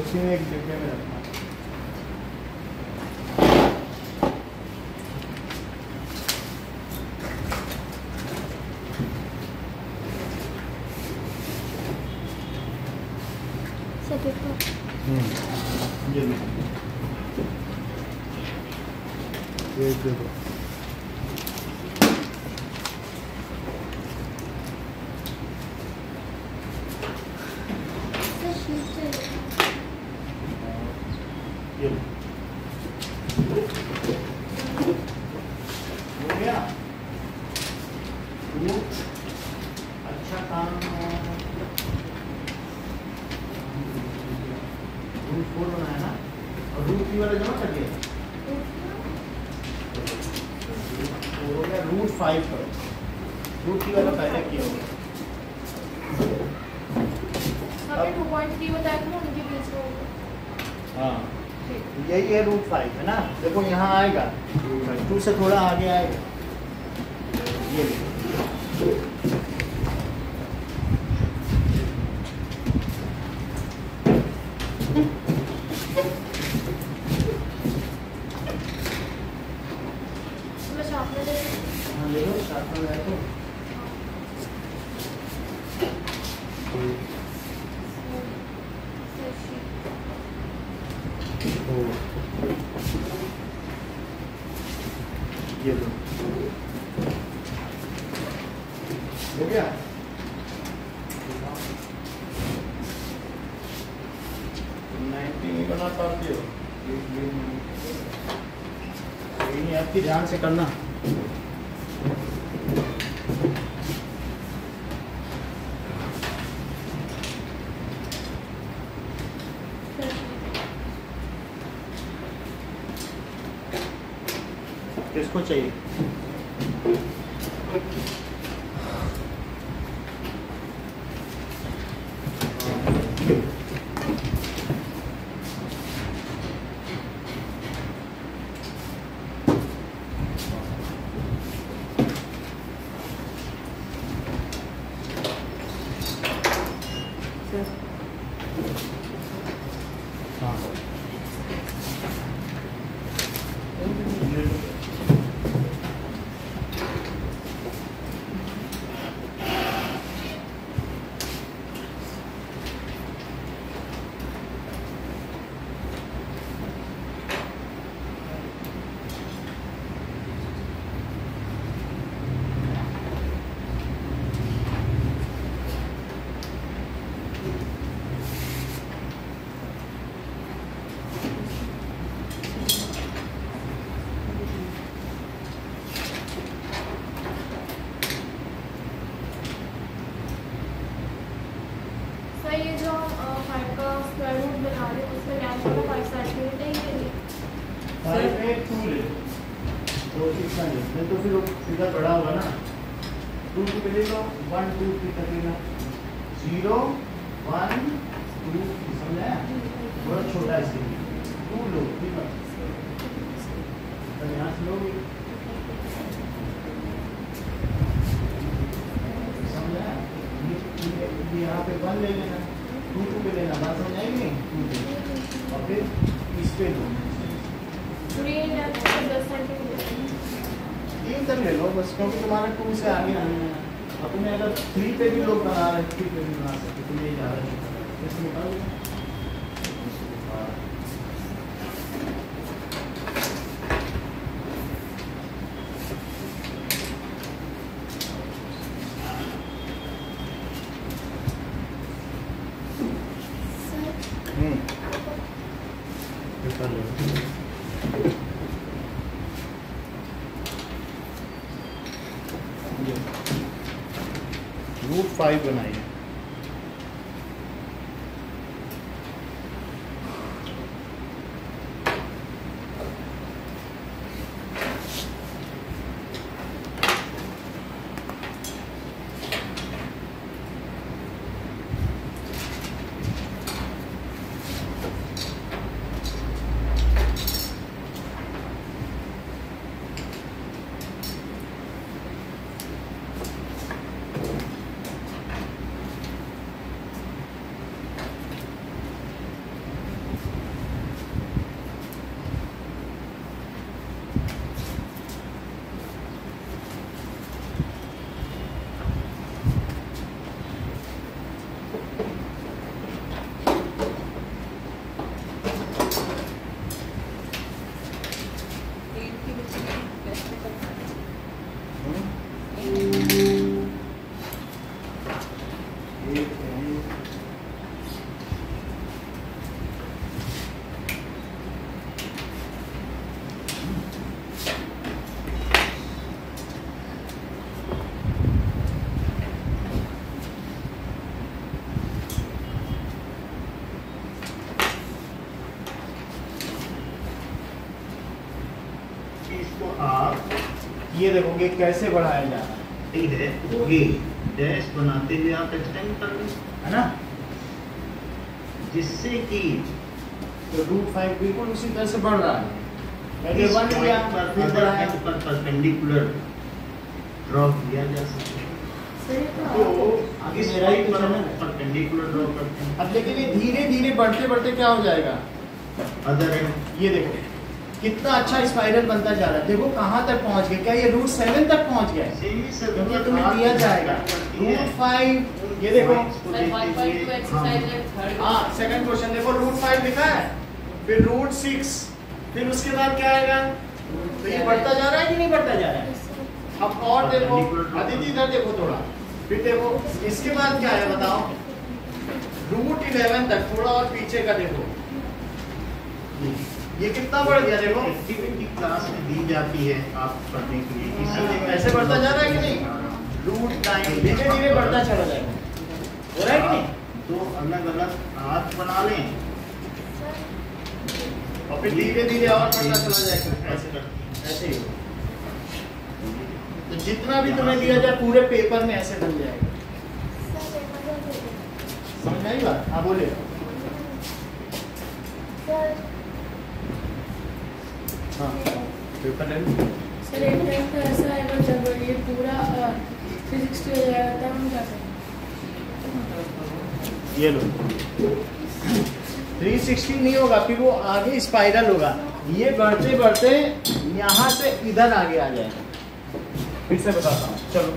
उसी में एक डिब्बे में रखना। ये भी एक दे दो। ये हो गया, अच्छा काम √4 बनाया ना, और √3 वाला जमा कर दिया, हो गया √5 पर, √3 वाला पहले किया होगा। आपने 2.3 बताया था ना उनके बीच में। हाँ यही है √5 है ना, देखो यहाँ आएगा 2 से थोड़ा आगे आएगा, ये हाँ ले लो, साथ में है तो ये लो, हो गया। नहीं बना पाती हो, नहीं आपकी ध्यान से करना। किसको चाहिए? सर ये जो 5 का स्क्वायर रूट बना रहे हैं उसमें क्या होगा 5 सेंटीमीटर ही है ये? 5 में 2 ले, तो इतना ले, नहीं तो फिर वो फिगर बड़ा होगा ना। 2 पे ले लो, 1 2 3 तक लेना, 0 1 2, समझा? थोड़ा छोटा है इसलिए 2 लो, ठीक है? तो यहाँ से लोगे, समझा? ये यहाँ पे 1 ले लेना, 2 पे लेना, बात समझ आएगी? 2 पे, और फिर इस पे लो, 3 है तो 10 सेंटीमीटर। 3 तक ले लो बस, क्योंकि तुम्हारा 2 से आगे आने है। अपने अगर 3 पे भी लोग बना रहे, 3 पे भी बना सकते, तुम ये ज़्यादा नहीं करना, इसमें निकालो। रूट 5 बनाइए। इसको आप ये देखोगे कैसे बढ़ाया जा रहा है, ठीक है? ये डैश बनाते हुए आप एक्सटेंड कर लो, है ना, जिससे कि तो रूट 5 बिल्कुल उसी तरह से बढ़ रहा है। पहले 1 लिया, फिर बढ़ाया, पर परपेंडिकुलर ड्रॉ किया जा सकता है। तो आगे मेरा ही क्वेश्चन है, परपेंडिकुलर ड्रॉ करते हैं। अब लेकिन ये धीरे धीरे बढ़ते बढ़ते क्या हो जाएगा, अदर एंड ये देखो कितना अच्छा स्पाइरल बनता जा रहा है। देखो कहाँ तक पहुँच गए, क्या ये रूट 7 तक पहुँच गया? क्योंकि तुम्हें दिया जाएगा रूट 5, ये देखो हाँ सेकंड क्वेश्चन देखो, रूट 5 लिखा है, फिर रूट 6, फिर उसके बाद क्या आएगा? तो ये बढ़ता जा रहा है कि नहीं बढ़ता जा रहा है? अब और देखो अदिति इधर देखो थोड़ा, फिर देखो इसके बाद क्या है बताओ, रूट 11 तक, थोड़ा और पीछे का देखो, ये कितना बढ़ गया देखो। एक्टिविटी क्लास में दी जाती है आप पढ़ने के लिए, इसलिए ऐसे बढ़ता जा रहा है कि नहीं? रूट 9 धीरे धीरे बढ़ता चला जाएगा, हो रहा है कि नहीं? तो अलग अलग हाथ बना लें और फिर धीरे धीरे और बढ़ता चला जाएगा, ऐसे ही। तो जितना भी तुम्हें दिया जाए पूरे पेपर में ऐसे बन जाएगा। समझ आई बात? हाँ बोले। हाँ पेपर ले लो। सर एक टाइम तो ऐसा आएगा जब ये पूरा 360 हो जाएगा तब हम क्या करें? ये लो 360 नहीं होगा, फिर वो आगे स्पाइरल होगा, ये बढ़ते बढ़ते यहाँ से इधर आगे आ जाएगा। फिर से बताता हूँ, चलो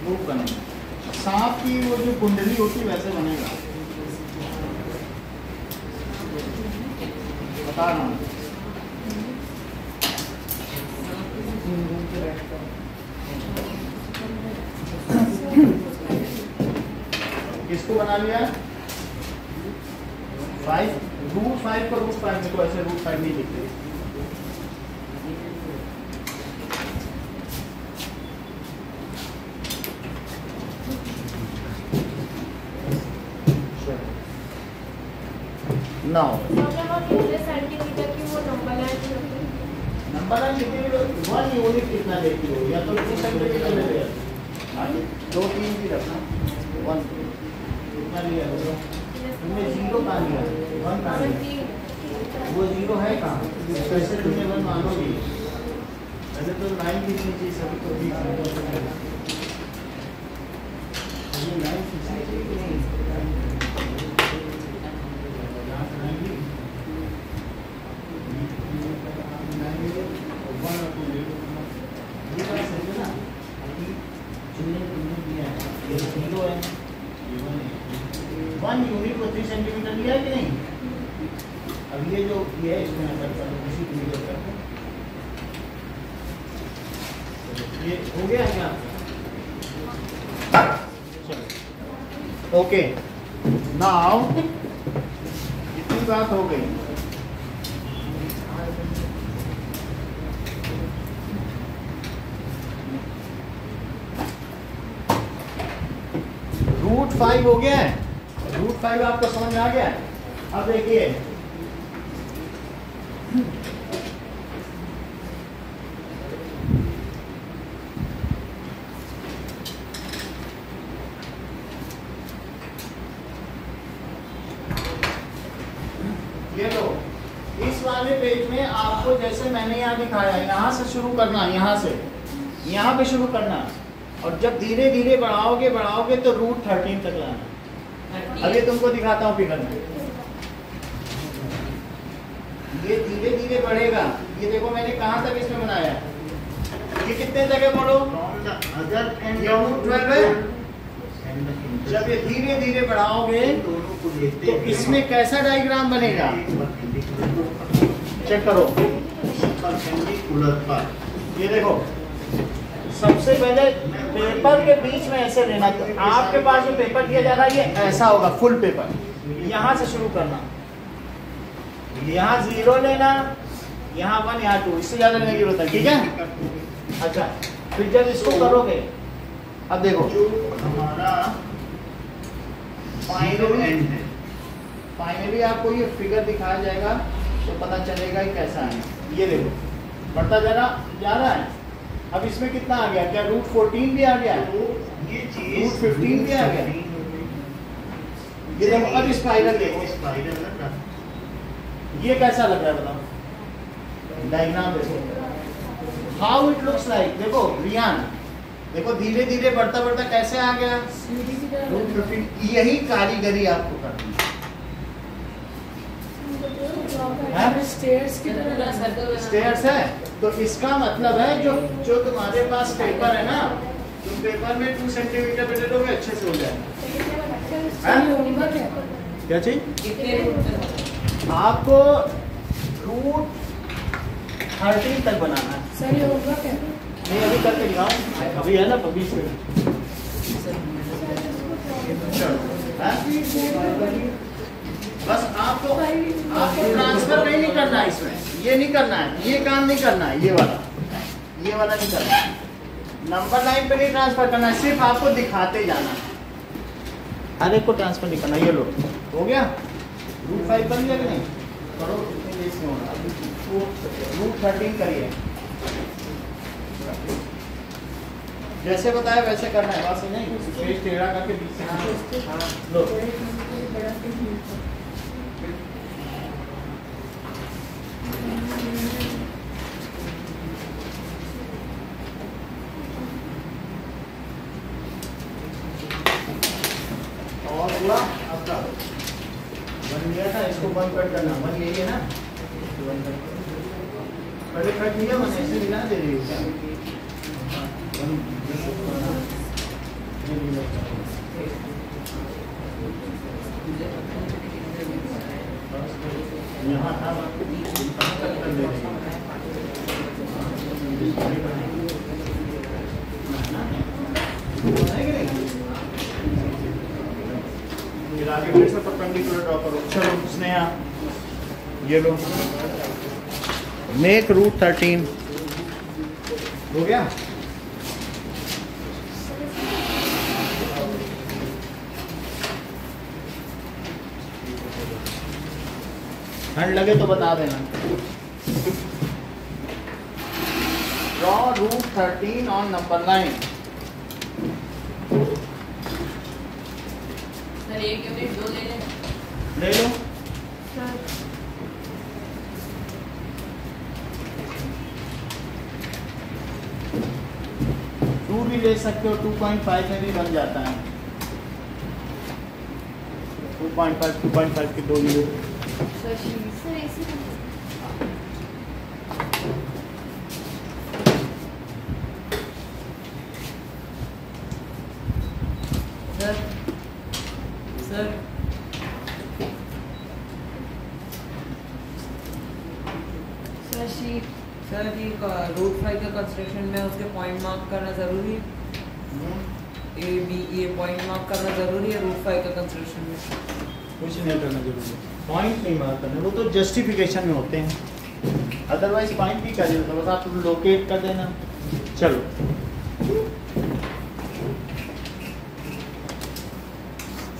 लूप बनेगा। सांप की वो जो कुंडली होती है वैसे बनेगा, बता रहा हूँ। किसको बना लिया? 5 रूट 5 का रूट 5 में तो ऐसे रूट 5 नहीं लिखते। नाउ सेंटीमीटर की वो नंबर लाइन लिखते 1 यूनिट कितना देती हो, या तो 2 सेंटीमीटर ले लिया, 2-3 भी रखना। 1 कितना लिया तुमने? 0 कहाँ लिया? 1 कहाँ लिया? वो 0 है कहाँ? कैसे तुमने 1 मानोगी? पहले तो 9 लिखनी चाहिए सभी को, 20 9 खींचनी चाहिए। वन यूनिट को 3 सेंटीमीटर लिया है कि नहीं? अब ये जो ये है इसमें इसी मीटर करते हैं। ये हो गया क्या? ओके, नाउ इतनी बात हो गई। रूट 5 हो गया है। रूट 5 आपको समझ में आ गया है? अब देखिए ये लो, इस वाले पेज में आपको जैसे मैंने यहाँ दिखाया, यहाँ से शुरू करना, यहाँ से यहाँ पे शुरू करना, और जब धीरे धीरे बढ़ाओगे बढ़ाओगे तो रूट 13 तक लाना। अभी तुमको दिखाता हूँ फिगर में, ये धीरे धीरे बढ़ेगा। ये देखो मैंने कहाँ तक इसमें बनाया है, ये कितने तक है बोलो? ये रूट 12 है। जब ये धीरे धीरे बढ़ाओगे तो इसमें कैसा डायग्राम बनेगा? चेक करो, ये देखो, सबसे पहले पेपर के बीच में ऐसे लेना। तो आपके पास जो पेपर दिया जा रहा है ये ऐसा होगा, फुल पेपर। यहाँ से शुरू करना, यहाँ 0 लेना, यहाँ 1, यहाँ 2, इससे ज्यादा लेने की जरूरत है, ठीक है? अच्छा, फिर जब इसको करोगे, अब देखो जो हमारा फाइनली आपको ये फिगर दिखाया जाएगा तो पता चलेगा कि कैसा है। ये देखो बढ़ता जा रहा है। अब इसमें कितना आ गया? क्या रूट 14 भी आ गया? रूट 15 भी आ गया? ये देखो, अब स्पाइरल देखो, ये कैसा लग रहा है बताओ? डायग्राम देखो, हाउ इट लुक्स लाइक। देखो रियान, देखो धीरे धीरे बढ़ता बढ़ता कैसे आ गया? रूट 15। यही कारीगरी आपको करनी है। स्टेयर्स है तो इसका मतलब है जो तुम्हारे पास पेपर है ना, तुम पेपर में 2 सेंटीमीटर पे दोगे, अच्छे से हो जाएगा। क्या चाहिए आपको? रूट 13 तक बनाना है। सही होगा क्या? नहीं अभी करके दिखाओ, अभी है ना 20 मिनट। बस आपको ट्रांसफर नहीं करना है इसमें, ये नहीं करना है, ये काम नहीं करना है, ये वाला नहीं करना है। नंबर लाइन पे नहीं ट्रांसफर करना है, सिर्फ आपको दिखाते जाना है, हर एक को ट्रांसफर नहीं करना। ये लो हो गया, रूट 5 कर लिया कि नहीं? करो, इतने देश में होना। रूट 13 करिए, जैसे बताया वैसे करना है, बस नहीं पेज टेढ़ा करके बीच से लो। और पूरा आपका बन गया था, इसको बंद कर करना, बन यही है ना। पहले कट लिया मैंने, ऐसे मिला दे रही हूँ क्या? यहाँ था कर दे रही हूँ। फिर आगे फिर से परपेंडिकुलर ड्रॉ करो। चलो उसने यहाँ ये लो, मेक रूट 13 हो गया। ठंड लगे तो बता देना। Draw root 13 on number 9। Sir एक यूनिट 2 ले लें। ले लो। टू भी ले सकते हो, 2.5 में भी बन जाता है। 2.5 के 2 यूनिट। सर ऐसे सर सर ये रूट 5 का कंस्ट्रक्शन में उसके पॉइंट मार्क करना जरूरी है? ए बी ये पॉइंट मार्क करना जरूरी है रूट 5 का कंस्ट्रक्शन में? कुछ नहीं करना जरूरी है, पॉइंट नहीं मार्क करना, वो तो जस्टिफिकेशन में होते हैं। अदरवाइज पॉइंट भी कर देते, बस आप लोकेट कर देना। चलो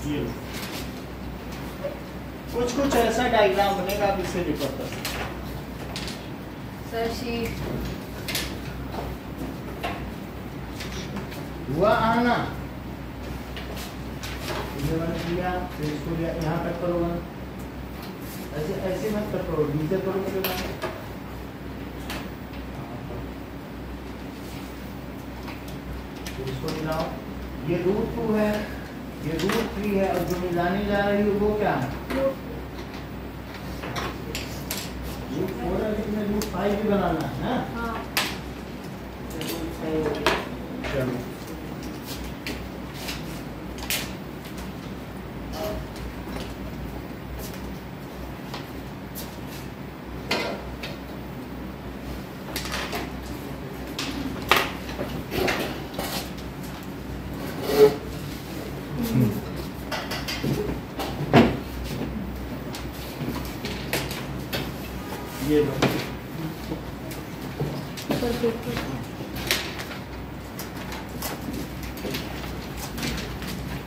ये कुछ ऐसा डायग्राम बनेगा, आप इससे रिफर कर सकते हैं। सर शीट हुआ आना लिया, फिर इसको लिया, यहाँ कट करोगे, ऐसे ऐसे मत कट करो, नीचे करोगे तो इसको मिलाओ। ये रूट 2 है, ये रूट 3 है, और जो मिलाने जा रही है वो क्या है? रूट 4 है, लेकिन रूट 5 भी बनाना है ना? हाँ। चलो ये लो।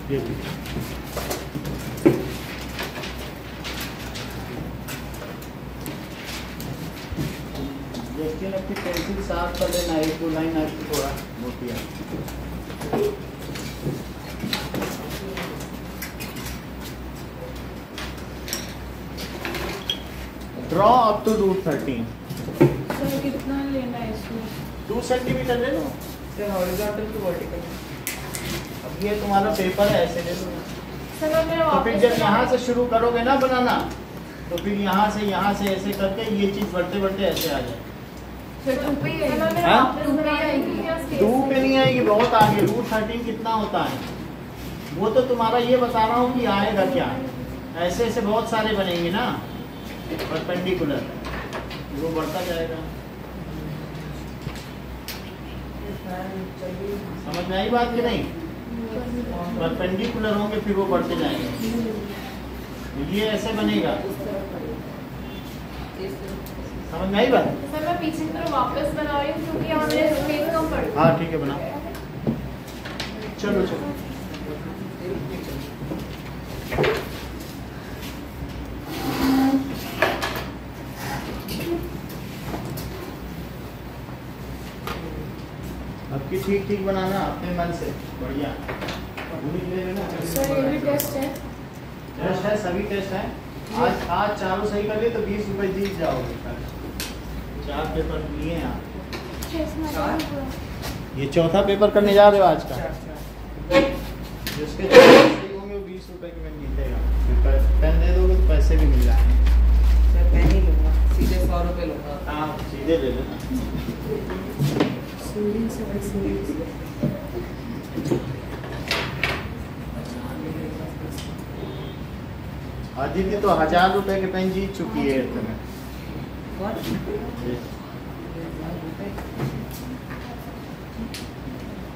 ये भी देखिए, अपनी पेंसिल साफ कर लेना, एक दो लाइन आपकी थोड़ा मोटी है। Draw up to root 13। Sir कितना लेना है इसमें? 2 सेंटीमीटर ले लो। Sir horizontal to vertical. अब ये तुम्हारा पेपर है, ऐसे ले लो। सर अब मैं तो फिर वापस जब यहाँ से शुरू करोगे ना बनाना, तो फिर यहाँ से ऐसे करके ये चीज बढ़ते बढ़ते ऐसे आ जाए। सर 2 पे ही है। मैं हाँ? वापस बना आएगी क्या स्केल 2 से? पे नहीं आएगी, बहुत आगे। रूट 13 कितना होता है वो तो तुम्हारा ये बता रहा हूँ कि आएगा क्या। ऐसे ऐसे बहुत सारे बनेंगे ना परपेंडिकुलर, वो बढ़ता जाएगा। समझ में आई बात कि नहीं? परपेंडिकुलर होंगे फिर वो बढ़ते जाएंगे। ये ऐसे बनेगा, समझ में आई बात? सर मैं पीछे की तरफ वापस बना रही हूँ क्योंकि यहाँ मेरे स्पेस कम पड़ रही है। हाँ ठीक है, बना। चलो चलो अब की ठीक ठीक बनाना अपने मन से, बढ़िया। ले लेना। सर ये भी टेस्ट है। टेस्ट है, सभी टेस्ट है। आज चारों सही कर लिए तो 20 रुपए जीत जाओगे। 4 पेपर लिए हैं आप। ये चौथा पेपर करने जा रहे हो आज का। जिसके सही होंगे वो 20 रुपए की में जीतेगा। पेन दे दोगे तो पैसे भी मिल जाएंगे। सर पेन ही लूँगा सीधे सीधे ले लेना। आदित्य तो 1000 रुपए के पेन जीत चुकी है तुम्हें।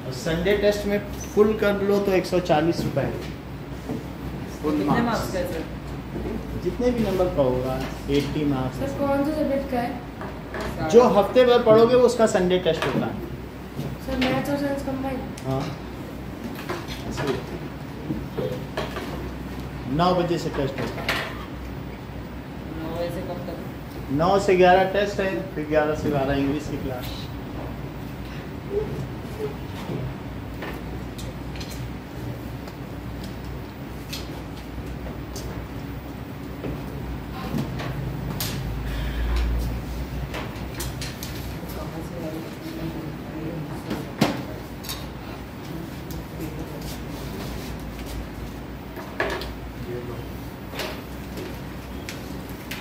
और संडे टेस्ट में फुल कर लो तो 140 रुपए फुल कितने मार्क्स। मार्क्स का है सर? जितने भी नंबर का होगा 80 मार्क्स। सर कौन सा सब्जेक्ट का है? जो हफ्ते भर पढ़ोगे वो उसका संडे टेस्ट होता है। सर मैथ्स और साइंस कंबाइन? हाँ 9 बजे से टेस्ट होता है। 9 बजे से कब तक? 9 से 11 टेस्ट है, फिर 11 से 12 इंग्लिश की क्लास। कहाँ से आई?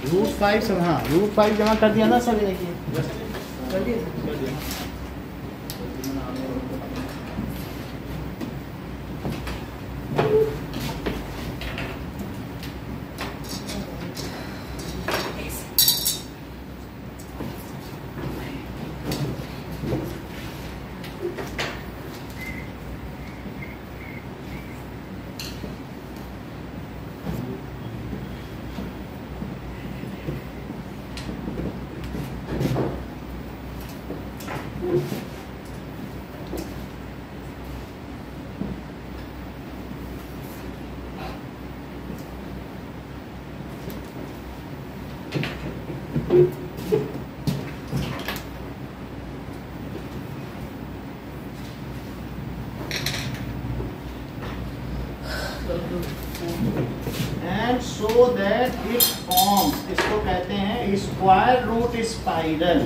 रूट 5 सब, हाँ रूट 5 जमा कर दिया ना सभी ने किए? कर दिए सर? कर दिया। And so that it forms, इसको कहते हैं square root spiral.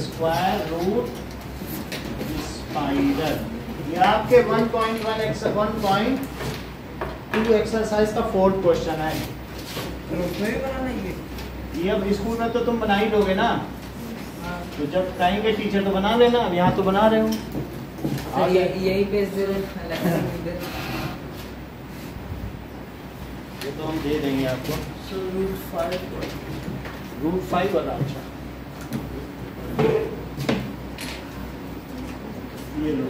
Square root spiral ये आपके 1.2 एक्सरसाइज का 4th क्वेश्चन है। ग्रुप में भी बनाना है ये अब स्कूल में तो तुम बना ही दोगे ना, हाँ। तो जब कहेंगे टीचर तो बना लेना। अब यहाँ तो बना रहे हो। सर यही पेज दे रहे हैं। ये तो हम दे देंगे आपको। रूट 5 वाला। अच्छा ये लो,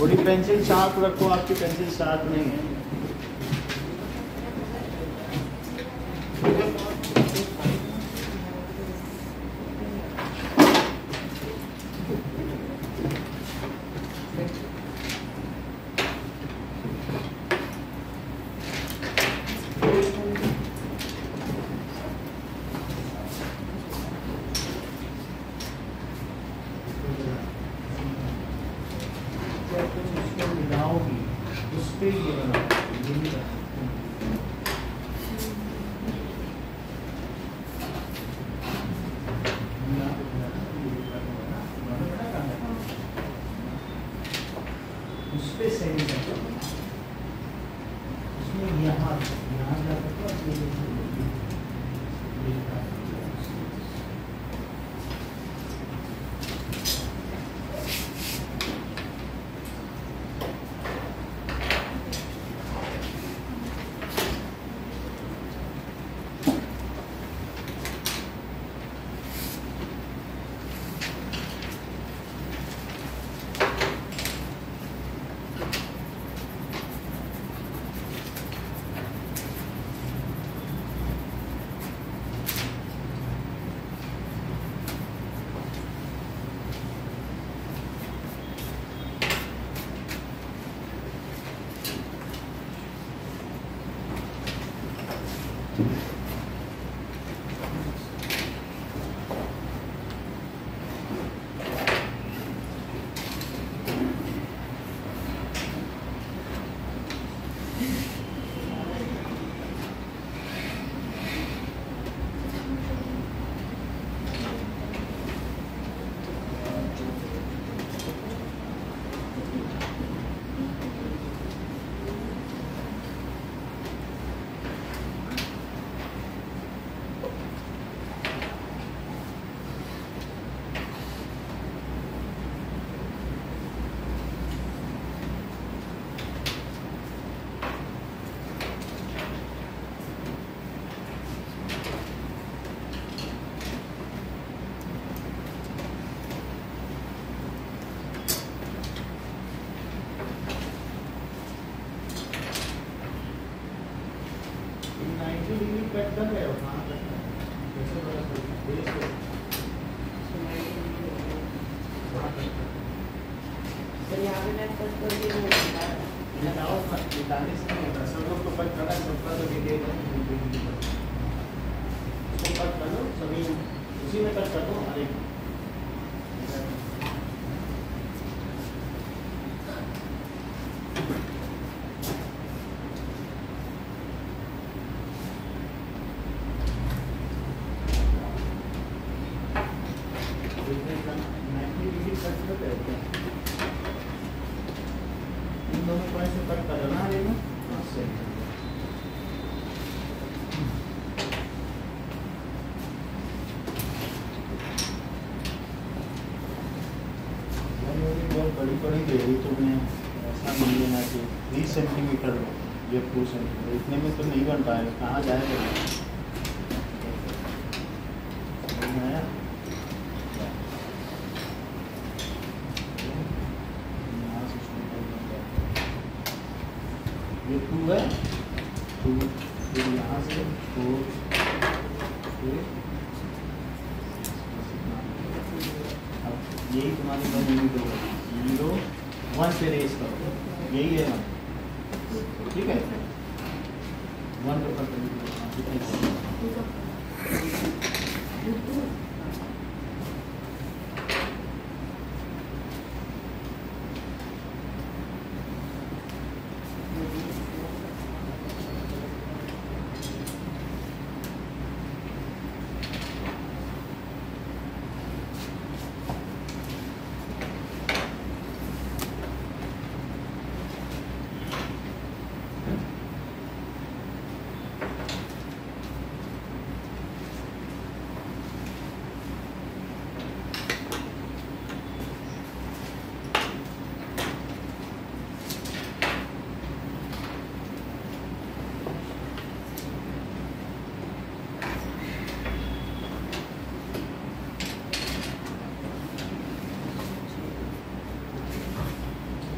थोड़ी पेंसिल शार्प रखो, आपकी पेंसिल शार्प नहीं है। मिलाओगी उस पे ये बनाओगी, ये नहीं कर सकते। उस पे सही कर उसमें यहाँ जा कट करके वो बता रहा है। मिटाओ मत, मिटाने से नहीं होता, सब लोग को कट करना, सबका तो डिटेल है, उसको कट कर लो सभी, उसी में कट कर दो हर एक। इन दोनों को ऐसे कट कर देना है, हाँ सही। बहुत बड़ी बड़ी दे रही तुमने, ऐसा नहीं लेना चाहिए। 3 सेंटीमीटर लो, ये 2 सेंटीमीटर, इतने में तो नहीं बन पाएगा, कहाँ जाएगा? समझ में आया? यहाँ से शुरू करना है। ये 2 है, 2, फिर यहाँ से 4, फिर यही तुम्हारी 1 यूनिट होगी। 0, 1 से रेस करो, यही है 1, ठीक है। 1 तो कर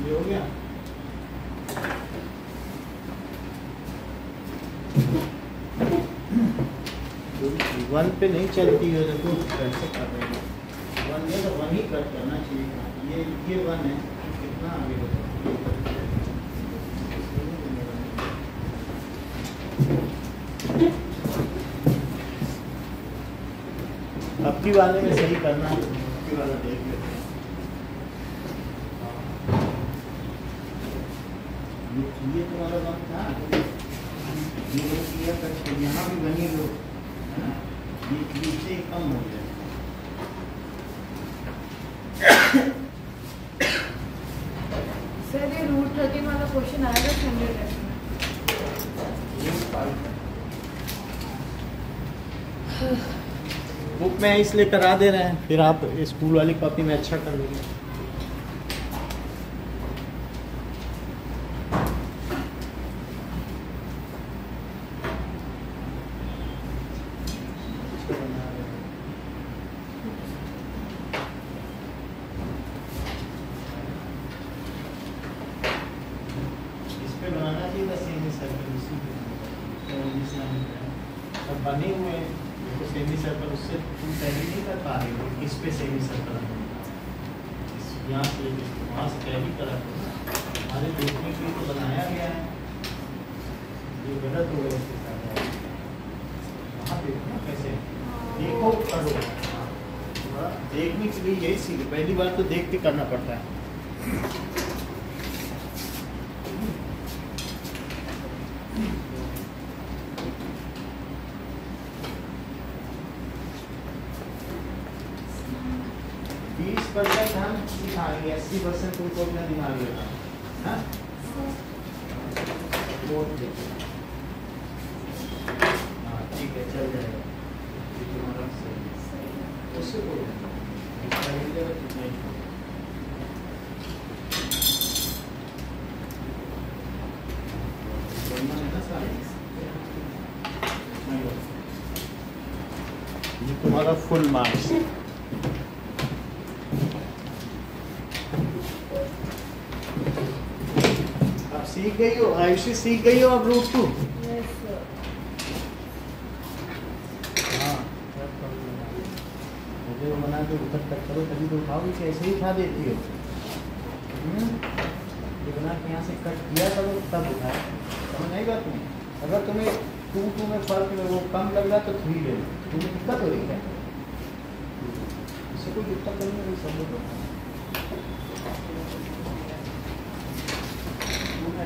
ये हो गया। वन पे नहीं चलती है, देखो कैसे कर रहे हैं। 1 ये तो 1 ही कट करना चाहिए। ये 1 है, कितना आगे होगा? अब की वाले में सही करना, अब की वाला देख लेते हैं। ये तुम्हारा 1 था, ये किया कट, यहाँ भी बनी लो, है ना? ये से कम हो गया। सर ये रूट 13 वाला क्वेश्चन आएगा संडे टेस्ट में। बुक में इसलिए करा दे रहे हैं, फिर आप स्कूल वाली कॉपी में अच्छा कर लोगे। बनाना चाहिए था सेमी सर्कल, उसी सब बने हुए हैं, तो सेमी सर्कल उससे तुम टैली नहीं कर पा रहे हो। इस पे सेमी सर्कल यहाँ से वहाँ से टैली करा, हमारे देखने के लिए तो बनाया गया है, ये गलत हो गया इसके साथ। वहाँ देखो कैसे, देखो करो, थोड़ा देखने के लिए यही सीख, पहली बार तो देख के करना पड़ता है। हम सिखाएंगे, 80% तुमको अपना दिमाग लेना है। ठीक है, चल जाएगा तुम्हारा सही, उससे कोई ये तुम्हारा फुल मार्क्स। सीख गई हो, आयुषी सीख गई हो अब रूट 2। हाँ, बना के उधर तक करो, तभी तो उठाओगी, कैसे ही उठा देती हो। बना के यहाँ से कट किया तब उठाया, समझ नहीं बात तुम्हें? अगर तुम्हें 2 में फर्क वो कम लग रहा तो 3 ले लो, तुम्हें दिक्कत हो रही है? इससे कोई दिक्कत नहीं है, सब लोग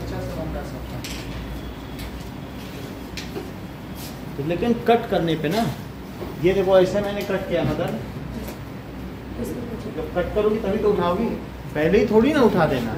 अच्छा से बन रहा सकता। तो लेकिन कट करने पे ना, ये देखो ऐसे मैंने कट किया, मतलब जब कट करोगी तभी तो उठाओगी, पहले ही थोड़ी ना उठा देना।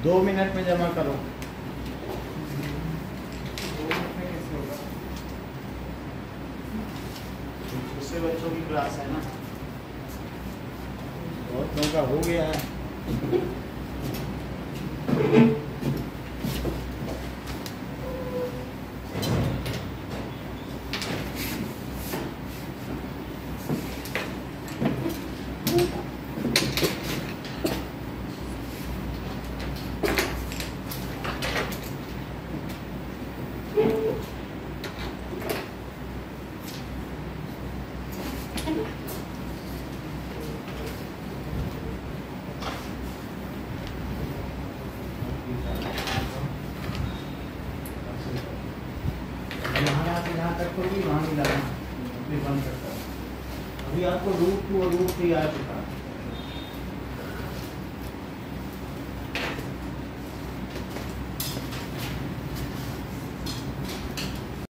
दो मिनट में जमा करो। 2 मिनट में कैसे होगा? उससे बच्चों की क्लास है ना, बहुत लोगों का हो गया है। यहाँ तक तो भी वहाँ नहीं लगा, बंद करता। अभी आपको रूट 2 और रूट 3 आ चुका है।